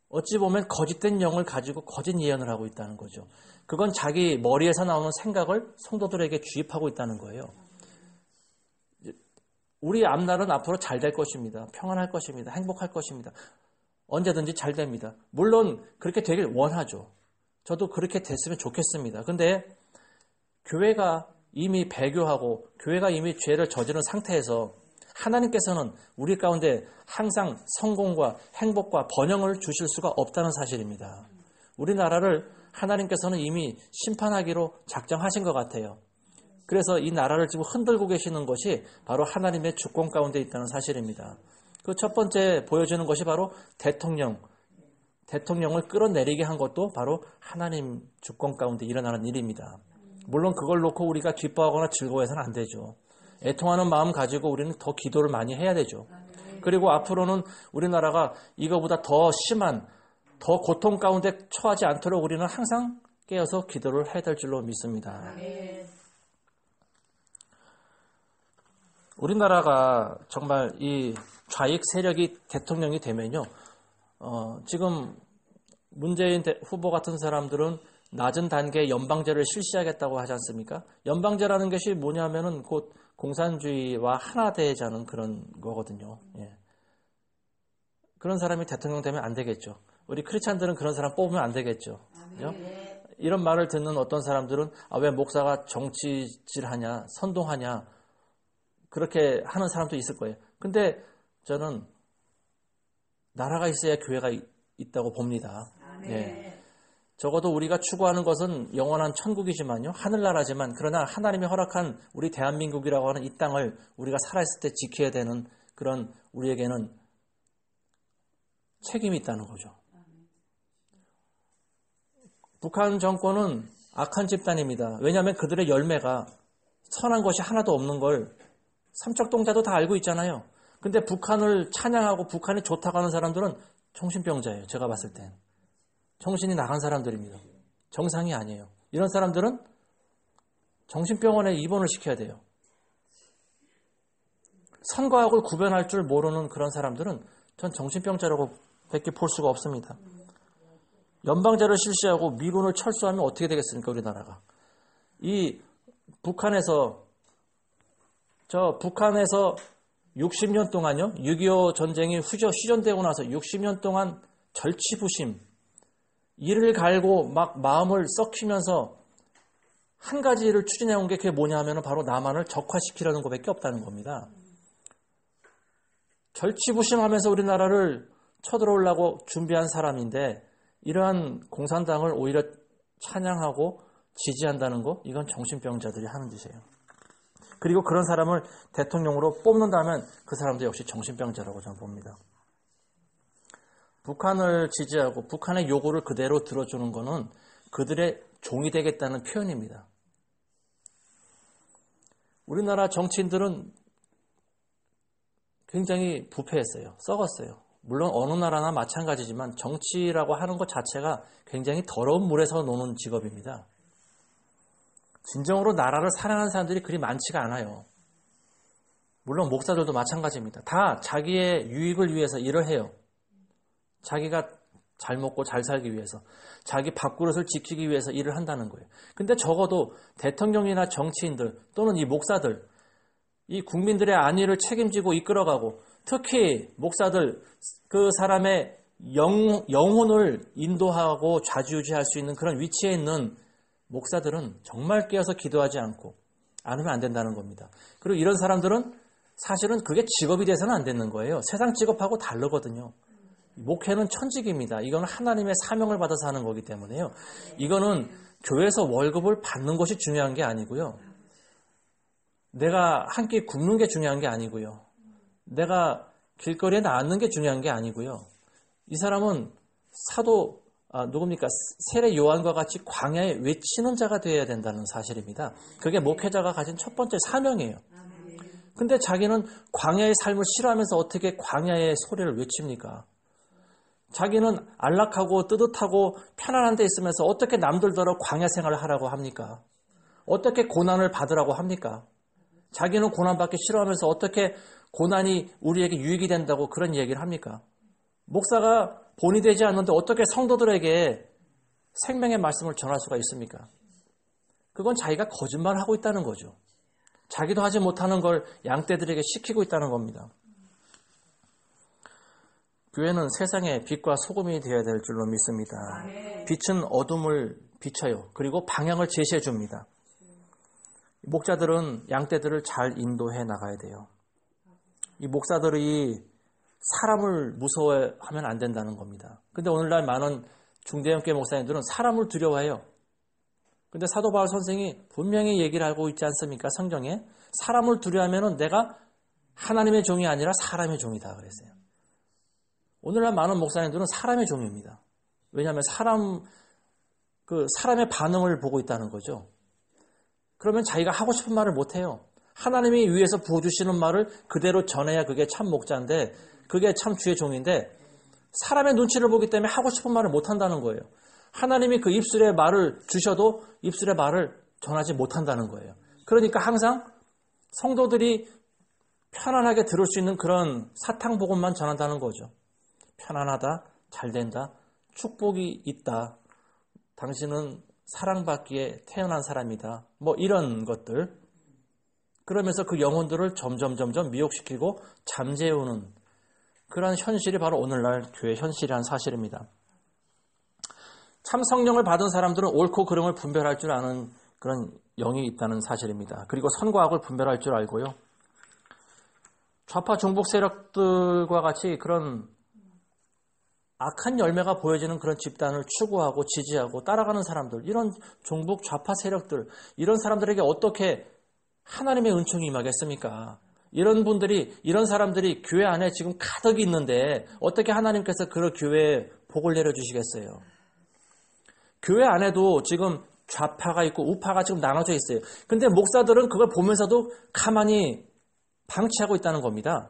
어찌 보면 거짓된 영을 가지고 거짓 예언을 하고 있다는 거죠. 그건 자기 머리에서 나오는 생각을 성도들에게 주입하고 있다는 거예요. 우리 앞날은 앞으로 잘 될 것입니다. 평안할 것입니다. 행복할 것입니다. 언제든지 잘 됩니다. 물론 그렇게 되길 원하죠. 저도 그렇게 됐으면 좋겠습니다. 근데 교회가 이미 배교하고 교회가 이미 죄를 저지른 상태에서 하나님께서는 우리 가운데 항상 성공과 행복과 번영을 주실 수가 없다는 사실입니다. 우리나라를 하나님께서는 이미 심판하기로 작정하신 것 같아요. 그래서 이 나라를 지금 흔들고 계시는 것이 바로 하나님의 주권 가운데 있다는 사실입니다. 그 첫 번째 보여주는 것이 바로 대통령을 끌어내리게 한 것도 바로 하나님 주권 가운데 일어나는 일입니다. 물론 그걸 놓고 우리가 기뻐하거나 즐거워해서는 안 되죠. 애통하는 마음 가지고 우리는 더 기도를 많이 해야 되죠. 그리고 앞으로는 우리나라가 이거보다 더 심한, 더 고통 가운데 처하지 않도록 우리는 항상 깨어서 기도를 해야 될 줄로 믿습니다. 우리나라가 정말 이 좌익 세력이 대통령이 되면요, 지금 문재인 후보 같은 사람들은 낮은 단계의 연방제를 실시하겠다고 하지 않습니까? 연방제라는 것이 뭐냐면은 곧 공산주의와 하나 되자는 그런 거거든요. 예. 그런 사람이 대통령 되면 안 되겠죠. 우리 크리스찬들은 그런 사람 뽑으면 안 되겠죠. 이런 말을 듣는 어떤 사람들은 왜 목사가 정치질하냐, 선동하냐, 그렇게 하는 사람도 있을 거예요. 근데 저는 나라가 있어야 교회가 있다고 봅니다. 예. 적어도 우리가 추구하는 것은 영원한 천국이지만요, 하늘나라지만, 그러나 하나님이 허락한 우리 대한민국이라고 하는 이 땅을 우리가 살아있을 때 지켜야 되는 그런 우리에게는 책임이 있다는 거죠. 북한 정권은 악한 집단입니다. 왜냐하면 그들의 열매가 선한 것이 하나도 없는 걸 삼척동자도 다 알고 있잖아요. 근데 북한을 찬양하고 북한이 좋다고 하는 사람들은 정신병자예요. 제가 봤을 땐. 정신이 나간 사람들입니다. 정상이 아니에요. 이런 사람들은 정신병원에 입원을 시켜야 돼요. 선과 악을 구별할 줄 모르는 그런 사람들은 전 정신병자라고 밖에 볼 수가 없습니다. 연방제를 실시하고 미군을 철수하면 어떻게 되겠습니까, 우리나라가. 이 북한에서 60년 동안요, 6.25 전쟁이 휴전되고 나서 60년 동안 절치부심, 이를 갈고 막 마음을 썩히면서 한 가지를 추진해온 게 그게 뭐냐 하면 바로 남한을 적화시키려는 것밖에 없다는 겁니다. 절치부심하면서 우리나라를 쳐들어오려고 준비한 사람인데 이러한 공산당을 오히려 찬양하고 지지한다는 거, 이건 정신병자들이 하는 짓이에요. 그리고 그런 사람을 대통령으로 뽑는다면 그 사람도 역시 정신병자라고 저는 봅니다. 북한을 지지하고 북한의 요구를 그대로 들어주는 것은 그들의 종이 되겠다는 표현입니다. 우리나라 정치인들은 굉장히 부패했어요. 썩었어요. 물론 어느 나라나 마찬가지지만 정치라고 하는 것 자체가 굉장히 더러운 물에서 노는 직업입니다. 진정으로 나라를 사랑하는 사람들이 그리 많지가 않아요. 물론 목사들도 마찬가지입니다. 다 자기의 유익을 위해서 일을 해요. 자기가 잘 먹고 잘 살기 위해서, 자기 밥그릇을 지키기 위해서 일을 한다는 거예요. 근데 적어도 대통령이나 정치인들 또는 이 목사들, 이 국민들의 안위를 책임지고 이끌어가고, 특히 목사들, 그 사람의 영혼을 인도하고 좌지우지할 수 있는 그런 위치에 있는 목사들은 정말 깨어서 기도하지 않으면 안 된다는 겁니다. 그리고 이런 사람들은 사실은 그게 직업이 돼서는 안 되는 거예요. 세상 직업하고 다르거든요. 목회는 천직입니다. 이거는 하나님의 사명을 받아서 하는 거기 때문에요. 이거는 교회에서 월급을 받는 것이 중요한 게 아니고요. 내가 한 끼 굶는 게 중요한 게 아니고요. 내가 길거리에 나앉는 게 중요한 게 아니고요. 이 사람은 누굽니까? 세례 요한과 같이 광야에 외치는 자가 되어야 된다는 사실입니다. 그게 목회자가 가진 첫 번째 사명이에요. 근데 자기는 광야의 삶을 싫어하면서 어떻게 광야의 소리를 외칩니까? 자기는 안락하고 뜨뜻하고 편안한 데 있으면서 어떻게 남들더러 광야 생활을 하라고 합니까? 어떻게 고난을 받으라고 합니까? 자기는 고난받기 싫어하면서 어떻게 고난이 우리에게 유익이 된다고 그런 얘기를 합니까? 목사가 본이 되지 않는데 어떻게 성도들에게 생명의 말씀을 전할 수가 있습니까? 그건 자기가 거짓말을 하고 있다는 거죠. 자기도 하지 못하는 걸 양떼들에게 시키고 있다는 겁니다. 교회는 세상의 빛과 소금이 되어야 될 줄로 믿습니다. 빛은 어둠을 비춰요. 그리고 방향을 제시해 줍니다. 목자들은 양떼들을 잘 인도해 나가야 돼요. 이 목사들이 사람을 무서워하면 안 된다는 겁니다. 근데 오늘날 많은 중대형교 목사님들은 사람을 두려워해요. 근데 사도 바울 선생이 분명히 얘기를 하고 있지 않습니까? 성경에 사람을 두려워하면 내가 하나님의 종이 아니라 사람의 종이다 그랬어요. 오늘날 많은 목사님들은 사람의 종입니다. 왜냐하면 사람의 반응을 보고 있다는 거죠. 그러면 자기가 하고 싶은 말을 못해요. 하나님이 위에서 부어주시는 말을 그대로 전해야 그게 참 목자인데, 그게 참 주의 종인데, 사람의 눈치를 보기 때문에 하고 싶은 말을 못한다는 거예요. 하나님이 그 입술에 말을 주셔도 입술에 말을 전하지 못한다는 거예요. 그러니까 항상 성도들이 편안하게 들을 수 있는 그런 사탕복음만 전한다는 거죠. 편안하다, 잘된다, 축복이 있다, 당신은 사랑받기에 태어난 사람이다, 뭐 이런 것들. 그러면서 그 영혼들을 점점 미혹시키고 잠재우는 그런 현실이 바로 오늘날 교회 현실이라는 사실입니다. 참 성령을 받은 사람들은 옳고 그름을 분별할 줄 아는 그런 영이 있다는 사실입니다. 그리고 선과 악을 분별할 줄 알고요. 좌파 중북 세력들과 같이 그런 악한 열매가 보여지는 그런 집단을 추구하고 지지하고 따라가는 사람들, 이런 종북 좌파 세력들, 이런 사람들에게 어떻게 하나님의 은총이 임하겠습니까? 이런 사람들이 교회 안에 지금 가득 있는데 어떻게 하나님께서 그 교회에 복을 내려주시겠어요? 교회 안에도 지금 좌파가 있고 우파가 지금 나눠져 있어요. 근데 목사들은 그걸 보면서도 가만히 방치하고 있다는 겁니다.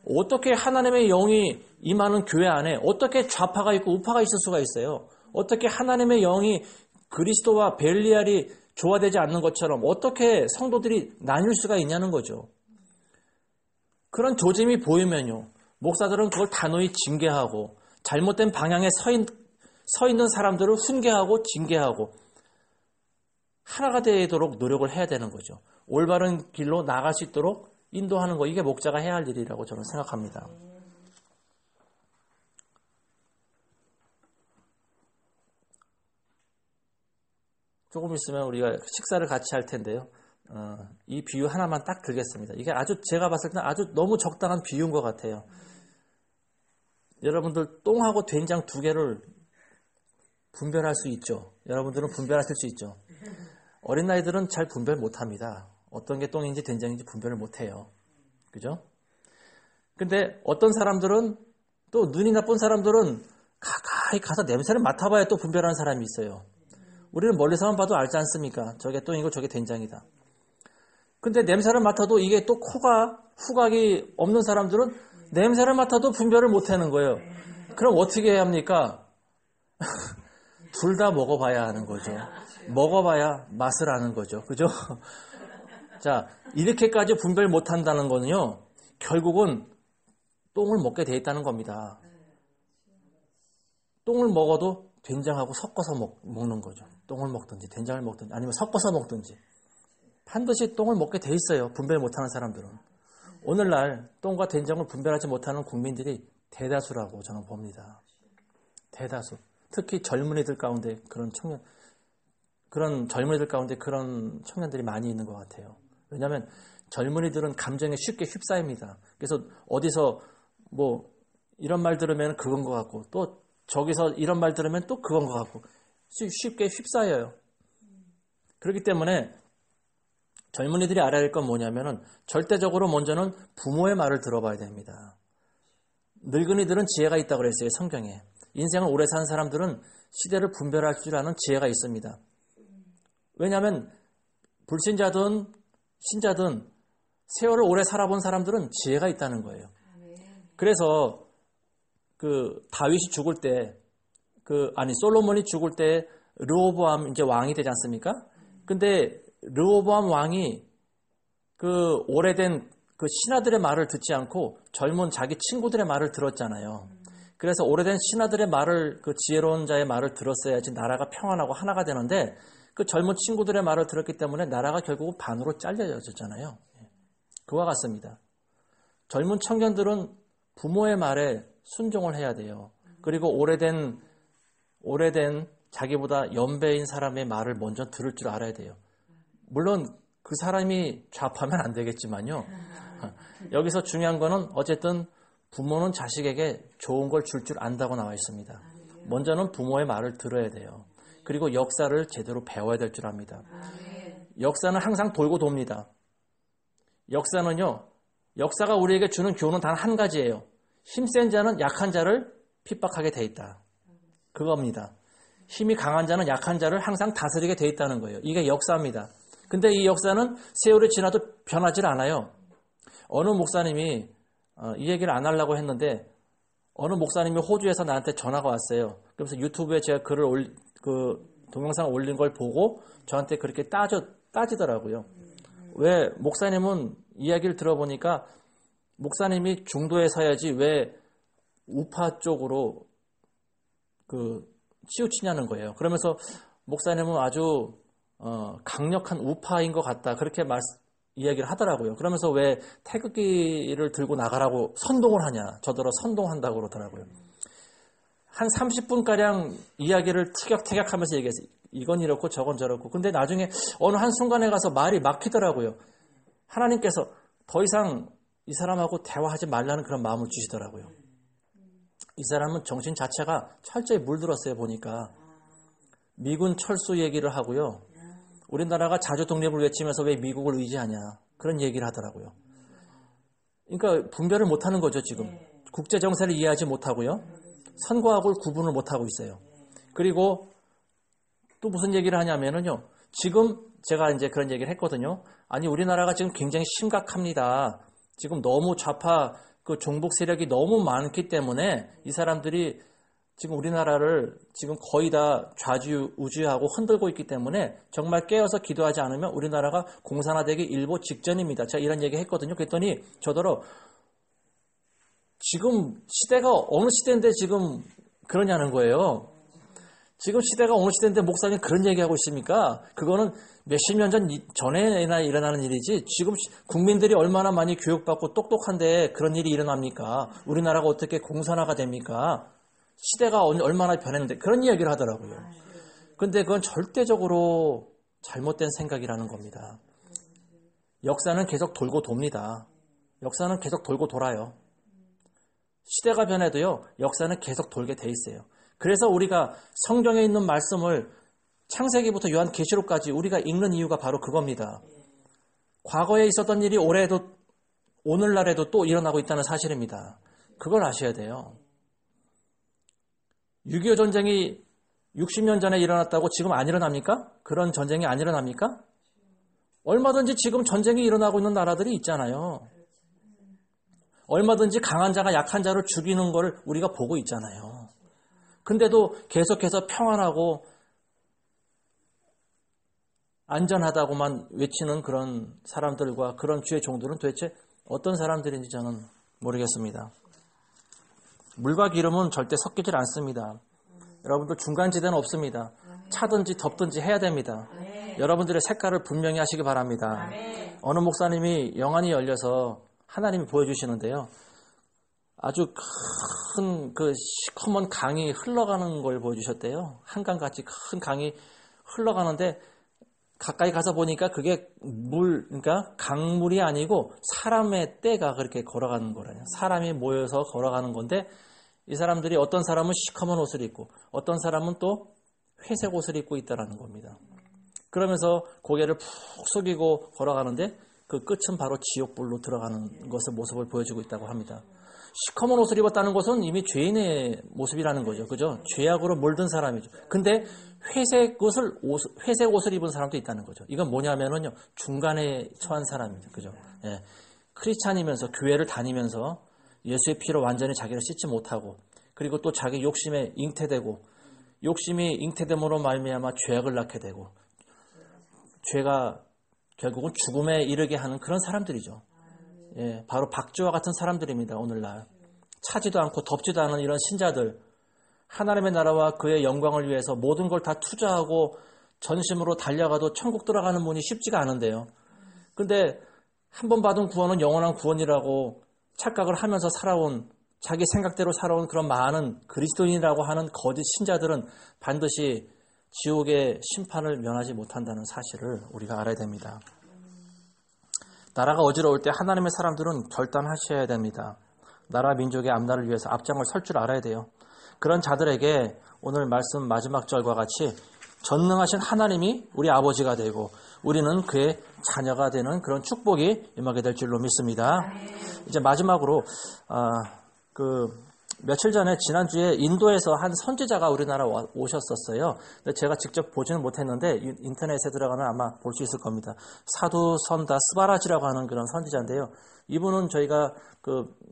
어떻게 하나님의 영이 임하는 교회 안에 어떻게 좌파가 있고 우파가 있을 수가 있어요? 어떻게 하나님의 영이 그리스도와 벨리알이 조화되지 않는 것처럼 어떻게 성도들이 나뉠 수가 있냐는 거죠. 그런 조짐이 보이면요, 목사들은 그걸 단호히 징계하고 잘못된 방향에 서 있는 사람들을 훈계하고 징계하고 하나가 되도록 노력을 해야 되는 거죠. 올바른 길로 나갈 수 있도록 인도하는 거, 이게 목자가 해야 할 일이라고 저는 생각합니다. 조금 있으면 우리가 식사를 같이 할 텐데요. 이 비유 하나만 딱 들겠습니다. 이게 제가 봤을 때는 아주 너무 적당한 비유인 것 같아요. 여러분들 똥하고 된장 두 개를 분별할 수 있죠. 여러분들은 분별하실 수 있죠. 어린아이들은 잘 분별 못합니다. 어떤 게 똥인지 된장인지 분별을 못해요. 그죠? 근데 어떤 사람들은, 또 눈이 나쁜 사람들은 가까이 가서 냄새를 맡아봐야 또 분별하는 사람이 있어요. 우리는 멀리서만 봐도 알지 않습니까? 저게 똥이고 저게 된장이다. 근데 냄새를 맡아도 이게 또 후각이 없는 사람들은 냄새를 맡아도 분별을 못하는 거예요. 그럼 어떻게 해야 합니까? 둘 다 먹어봐야 하는 거죠. 먹어봐야 맛을 아는 거죠. 그죠? 자, 이렇게까지 분별 못한다는 거는요, 결국은 똥을 먹게 돼 있다는 겁니다. 똥을 먹어도 된장하고 섞어서 먹는 거죠. 똥을 먹든지 된장을 먹든지 아니면 섞어서 먹든지 반드시 똥을 먹게 돼 있어요. 분별 못하는 사람들은. 오늘날 똥과 된장을 분별하지 못하는 국민들이 대다수라고 저는 봅니다. 대다수. 특히 젊은이들 가운데 그런 젊은이들 가운데 그런 청년들이 많이 있는 것 같아요. 왜냐하면 젊은이들은 감정에 쉽게 휩싸입니다. 그래서 어디서 뭐 이런 말 들으면 그건 것 같고 또 저기서 이런 말 들으면 또 그건 것 같고 쉽게 휩싸여요. 그렇기 때문에 젊은이들이 알아야 할 건 뭐냐면은 절대적으로 먼저는 부모의 말을 들어봐야 됩니다. 늙은이들은 지혜가 있다고 그랬어요. 성경에. 인생을 오래 산 사람들은 시대를 분별할 줄 아는 지혜가 있습니다. 왜냐하면 불신자든 신자든 세월을 오래 살아본 사람들은 지혜가 있다는 거예요. 그래서 다윗이 죽을 때 솔로몬이 죽을 때 르호보암 이제 왕이 되지 않습니까? 근데 르호보암 왕이 오래된 신하들의 말을 듣지 않고 젊은 자기 친구들의 말을 들었잖아요. 그래서 오래된 신하들의 말을 지혜로운 자의 말을 들었어야지 나라가 평안하고 하나가 되는데 그 젊은 친구들의 말을 들었기 때문에 나라가 결국은 반으로 잘려졌잖아요. 그와 같습니다. 젊은 청년들은 부모의 말에 순종을 해야 돼요. 그리고 오래된 자기보다 연배인 사람의 말을 먼저 들을 줄 알아야 돼요. 물론 그 사람이 좌파면 안 되겠지만요. 여기서 중요한 거는 어쨌든 부모는 자식에게 좋은 걸 줄 안다고 나와 있습니다. 먼저는 부모의 말을 들어야 돼요. 그리고 역사를 제대로 배워야 될 줄 압니다. 역사는 항상 돌고 돕니다. 역사가 우리에게 주는 교훈은 단 한 가지예요. 힘센 자는 약한 자를 핍박하게 돼 있다. 그겁니다. 힘이 강한 자는 약한 자를 항상 다스리게 돼 있다는 거예요. 이게 역사입니다. 근데 이 역사는 세월이 지나도 변하지 않아요. 어느 목사님이 이 얘기를 안 하려고 했는데 어느 목사님이 호주에서 나한테 전화가 왔어요. 그래서 유튜브에 제가 동영상을 올린 걸 보고 저한테 그렇게 따지더라고요. 왜 목사님은 이야기를 들어보니까 목사님이 중도에 서야지 왜 우파 쪽으로 치우치냐는 거예요. 그러면서 목사님은 아주 강력한 우파인 것 같다. 그렇게 이야기를 하더라고요. 그러면서 왜 태극기를 들고 나가라고 선동을 하냐. 저더러 선동한다고 그러더라고요. 한 30분가량 이야기를 티격태격하면서 얘기했어요. 이건 이렇고 저건 저렇고. 근데 나중에 어느 한순간에 가서 말이 막히더라고요. 하나님께서 더 이상 이 사람하고 대화하지 말라는 그런 마음을 주시더라고요. 이 사람은 정신 자체가 철저히 물들었어요. 보니까 미군 철수 얘기를 하고요. 우리나라가 자주 독립을 외치면서 왜 미국을 의지하냐 그런 얘기를 하더라고요. 그러니까 분별을 못하는 거죠. 지금 국제 정세를 이해하지 못하고요. 선과 악을 구분을 못하고 있어요. 그리고 또 무슨 얘기를 하냐면은요. 지금 제가 이제 그런 얘기를 했거든요. 아니 우리나라가 지금 굉장히 심각합니다. 지금 너무 좌파 종북 세력이 너무 많기 때문에 이 사람들이 지금 우리나라를 지금 거의 다 좌지우지하고 흔들고 있기 때문에 정말 깨어서 기도하지 않으면 우리나라가 공산화되기 일보 직전입니다. 제가 이런 얘기 했거든요. 그랬더니 저더러 지금 시대가 어느 시대인데 지금 그러냐는 거예요. 지금 시대가 어느 시대인데 목사님 그런 얘기하고 있습니까? 그거는 몇십 년 전에나 일어나는 일이지 지금 국민들이 얼마나 많이 교육받고 똑똑한데 그런 일이 일어납니까? 우리나라가 어떻게 공산화가 됩니까? 시대가 얼마나 변했는데 그런 이야기를 하더라고요. 근데 그건 절대적으로 잘못된 생각이라는 겁니다. 역사는 계속 돌고 돕니다. 역사는 계속 돌고 돌아요. 시대가 변해도요. 역사는 계속 돌게 돼 있어요. 그래서 우리가 성경에 있는 말씀을 창세기부터 요한계시록까지 우리가 읽는 이유가 바로 그겁니다. 과거에 있었던 일이 올해도 오늘날에도 또 일어나고 있다는 사실입니다. 그걸 아셔야 돼요. 6.25 전쟁이 60년 전에 일어났다고 지금 안 일어납니까? 그런 전쟁이 안 일어납니까? 얼마든지 지금 전쟁이 일어나고 있는 나라들이 있잖아요. 얼마든지 강한 자가 약한 자를 죽이는 걸 우리가 보고 있잖아요. 근데도 계속해서 평안하고 안전하다고만 외치는 그런 사람들과 그런 주의 종들은 도대체 어떤 사람들인지 저는 모르겠습니다. 물과 기름은 절대 섞이질 않습니다. 여러분들 중간지대는 없습니다. 차든지 덥든지 해야 됩니다. 여러분들의 색깔을 분명히 하시기 바랍니다. 어느 목사님이 영안이 열려서 하나님이 보여주시는데요. 아주 큰 그 시커먼 강이 흘러가는 걸 보여주셨대요. 한강같이 큰 강이 흘러가는데 가까이 가서 보니까 그게 그러니까 강물이 아니고 사람의 떼가 그렇게 걸어가는 거라요. 사람이 모여서 걸어가는 건데 이 사람들이 어떤 사람은 시커먼 옷을 입고 어떤 사람은 또 회색 옷을 입고 있다라는 겁니다. 그러면서 고개를 푹 숙이고 걸어가는데 그 끝은 바로 지옥불로 들어가는 것의 모습을 보여주고 있다고 합니다. 시커먼 옷을 입었다는 것은 이미 죄인의 모습이라는 거죠. 그죠? 죄악으로 물든 사람이죠. 근데 회색 옷을 입은 사람도 있다는 거죠. 이건 뭐냐면은요, 중간에 처한 사람이죠. 그죠? 예. 크리스찬이면서 교회를 다니면서 예수의 피로 완전히 자기를 씻지 못하고 그리고 또 자기 욕심에 잉태되고 욕심이 잉태됨으로 말미암아 죄악을 낳게 되고 죄가 결국은 죽음에 이르게 하는 그런 사람들이죠. 예, 바로 박쥐와 같은 사람들입니다. 오늘날 차지도 않고 덥지도 않은 이런 신자들, 하나님의 나라와 그의 영광을 위해서 모든 걸 다 투자하고 전심으로 달려가도 천국 들어가는 문이 쉽지가 않은데요. 근데 한 번 받은 구원은 영원한 구원이라고 착각을 하면서 살아온, 자기 생각대로 살아온 그런 많은 그리스도인이라고 하는 거짓 신자들은 반드시 지옥의 심판을 면하지 못한다는 사실을 우리가 알아야 됩니다. 나라가 어지러울 때 하나님의 사람들은 결단하셔야 됩니다. 나라 민족의 앞날을 위해서 앞장을 설 줄 알아야 돼요. 그런 자들에게 오늘 말씀 마지막 절과 같이 전능하신 하나님이 우리 아버지가 되고 우리는 그의 자녀가 되는 그런 축복이 임하게 될 줄로 믿습니다. 이제 마지막으로 며칠 전에 지난주에 인도에서 한 선지자가 우리나라 오셨었어요. 근데 제가 직접 보지는 못했는데 인터넷에 들어가면 아마 볼 수 있을 겁니다. 사두 선다 스바라지라고 하는 그런 선지자인데요. 이분은 저희가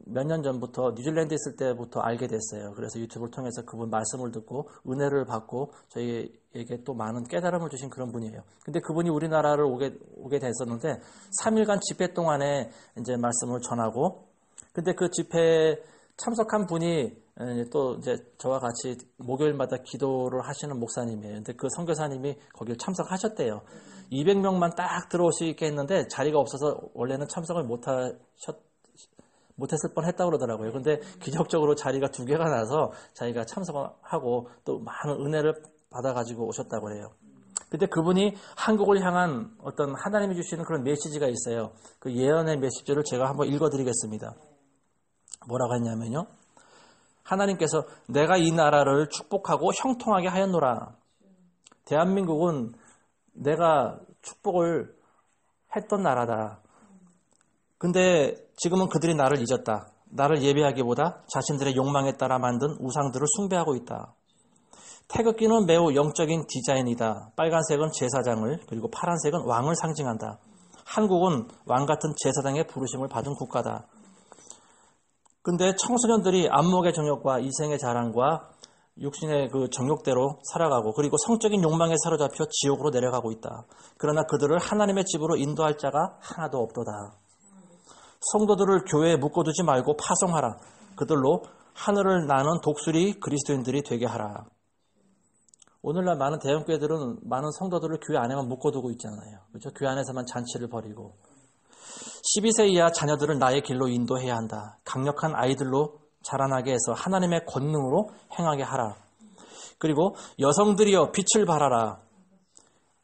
몇 년 전부터 뉴질랜드 있을 때부터 알게 됐어요. 그래서 유튜브를 통해서 그분 말씀을 듣고 은혜를 받고 저희에게 또 많은 깨달음을 주신 그런 분이에요. 근데 그분이 우리나라를 오게 됐었는데 3일간 집회 동안에 이제 말씀을 전하고 근데 그 집회에 참석한 분이 또 이제 저와 같이 목요일마다 기도를 하시는 목사님이에요. 근데 그 선교사님이 거기를 참석하셨대요. 200명만 딱 들어올 수 있게 했는데 자리가 없어서 원래는 참석을 못했을 뻔했다고 그러더라고요. 근데 기적적으로 자리가 2개가 나서 자기가 참석하고 또 많은 은혜를 받아가지고 오셨다고 해요. 근데 그분이 한국을 향한 어떤 하나님이 주시는 그런 메시지가 있어요. 그 예언의 메시지를 제가 한번 읽어드리겠습니다. 뭐라고 했냐면요. 하나님께서 내가 이 나라를 축복하고 형통하게 하였노라. 대한민국은 내가 축복을 했던 나라다. 근데 지금은 그들이 나를 잊었다. 나를 예배하기보다 자신들의 욕망에 따라 만든 우상들을 숭배하고 있다. 태극기는 매우 영적인 디자인이다. 빨간색은 제사장을 그리고 파란색은 왕을 상징한다. 한국은 왕 같은 제사장의 부르심을 받은 국가다. 근데 청소년들이 안목의 정욕과 이생의 자랑과 육신의 그 정욕대로 살아가고 그리고 성적인 욕망에 사로잡혀 지옥으로 내려가고 있다. 그러나 그들을 하나님의 집으로 인도할 자가 하나도 없도다. 성도들을 교회에 묶어두지 말고 파송하라. 그들로 하늘을 나는 독수리 그리스도인들이 되게 하라. 오늘날 많은 대형교회들은 많은 성도들을 교회 안에만 묶어두고 있잖아요. 그렇죠? 교회 안에서만 잔치를 벌이고 12세 이하 자녀들을 나의 길로 인도해야 한다. 강력한 아이들로 자라나게 해서 하나님의 권능으로 행하게 하라. 그리고 여성들이여 빛을 발하라.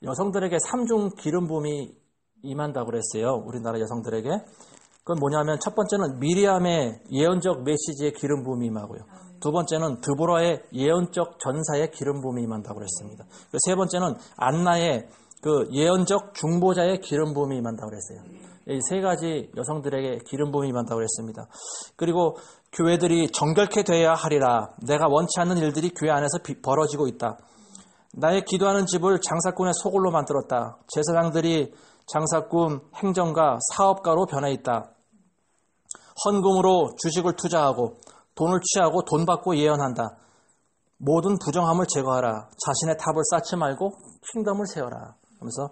여성들에게 3중 기름 부음이 임한다고 그랬어요. 우리나라 여성들에게. 그건 뭐냐면 첫 번째는 미리암의 예언적 메시지의 기름 부음이 임하고요. 두 번째는 드보라의 예언적 전사의 기름 부음이 임한다고 그랬습니다. 세 번째는 안나의 그 예언적 중보자의 기름 부음이 임한다고 그랬어요. 이 세 가지 여성들에게 기름 부음이 임한다고 그랬습니다. 그리고 교회들이 정결케 되어야 하리라. 내가 원치 않는 일들이 교회 안에서 벌어지고 있다. 나의 기도하는 집을 장사꾼의 소굴로 만들었다. 제사장들이 장사꾼, 행정가, 사업가로 변해 있다. 헌금으로 주식을 투자하고 돈을 취하고 돈 받고 예언한다. 모든 부정함을 제거하라. 자신의 탑을 쌓지 말고 킹덤을 세워라. 하면서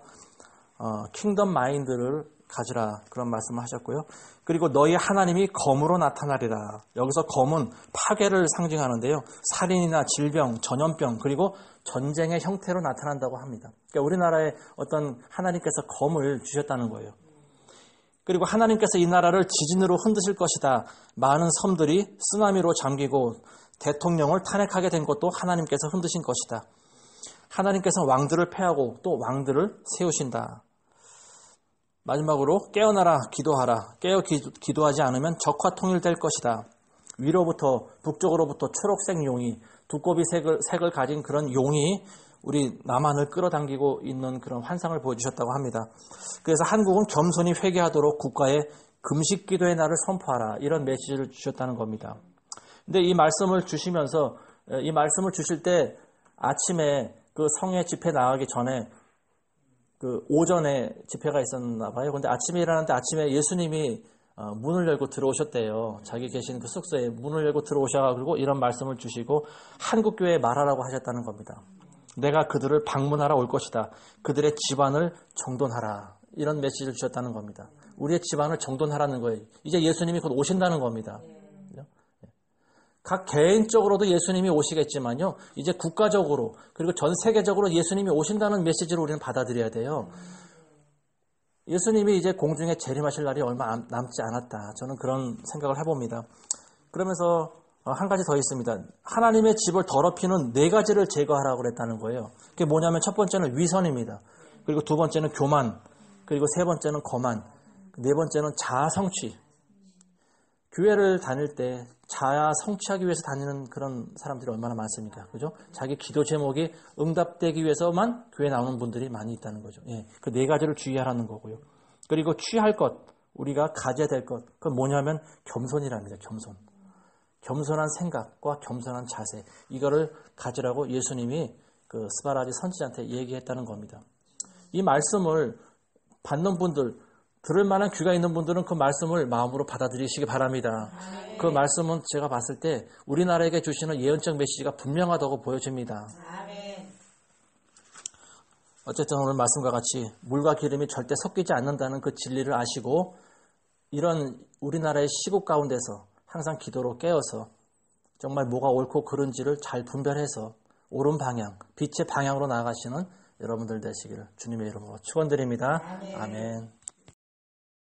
킹덤 마인드를 가지라 그런 말씀을 하셨고요. 그리고 너희 하나님이 검으로 나타나리라. 여기서 검은 파괴를 상징하는데요. 살인이나 질병, 전염병 그리고 전쟁의 형태로 나타난다고 합니다. 그러니까 우리나라에 어떤 하나님께서 검을 주셨다는 거예요. 그리고 하나님께서 이 나라를 지진으로 흔드실 것이다. 많은 섬들이 쓰나미로 잠기고 대통령을 탄핵하게 된 것도 하나님께서 흔드신 것이다. 하나님께서 왕들을 패하고 또 왕들을 세우신다. 마지막으로 깨어나라 기도하라. 깨어 기도하지 않으면 적화 통일될 것이다. 위로부터 북쪽으로부터 초록색 용이 두꺼비 색을 가진 그런 용이 우리 남한을 끌어당기고 있는 그런 환상을 보여주셨다고 합니다. 그래서 한국은 겸손히 회개하도록 국가에 금식 기도의 날을 선포하라. 이런 메시지를 주셨다는 겁니다. 근데 이 말씀을 주시면서 이 말씀을 주실 때 아침에 그 성회 집회 나가기 전에 그 오전에 집회가 있었나 봐요. 근데 아침에 일어났는데 아침에 예수님이 문을 열고 들어오셨대요. 자기 계신 그 숙소에 문을 열고 들어오셔가지고 이런 말씀을 주시고 한국교회에 말하라고 하셨다는 겁니다. 내가 그들을 방문하러 올 것이다. 그들의 집안을 정돈하라. 이런 메시지를 주셨다는 겁니다. 우리의 집안을 정돈하라는 거예요. 이제 예수님이 곧 오신다는 겁니다. 각 개인적으로도 예수님이 오시겠지만요. 이제 국가적으로 그리고 전 세계적으로 예수님이 오신다는 메시지를 우리는 받아들여야 돼요. 예수님이 이제 공중에 재림하실 날이 얼마 남지 않았다. 저는 그런 생각을 해봅니다. 그러면서 한 가지 더 있습니다. 하나님의 집을 더럽히는 4가지를 제거하라고 그랬다는 거예요. 그게 뭐냐면 첫 번째는 위선입니다. 그리고 두 번째는 교만, 그리고 세 번째는 거만, 네 번째는 자아 성취. 교회를 다닐 때 자아 성취하기 위해서 다니는 그런 사람들이 얼마나 많습니까? 그죠? 자기 기도 제목이 응답되기 위해서만 교회 나오는 분들이 많이 있다는 거죠. 예, 그 4가지를 주의하라는 거고요. 그리고 취할 것, 우리가 가져야 될 것, 그건 뭐냐면 겸손이랍니다. 겸손. 겸손한 생각과 겸손한 자세, 이거를 가지라고 예수님이 그 스바라지 선지자한테 얘기했다는 겁니다. 이 말씀을 받는 분들, 들을 만한 귀가 있는 분들은 그 말씀을 마음으로 받아들이시기 바랍니다. 그 말씀은 제가 봤을 때 우리나라에게 주시는 예언적 메시지가 분명하다고 보여집니다. 어쨌든 오늘 말씀과 같이 물과 기름이 절대 섞이지 않는다는 그 진리를 아시고 이런 우리나라의 시국 가운데서 항상 기도로 깨어서 정말 뭐가 옳고 그른지를 잘 분별해서 옳은 방향, 빛의 방향으로 나아가시는 여러분들 되시기를 주님의 이름으로 축원드립니다. 아멘.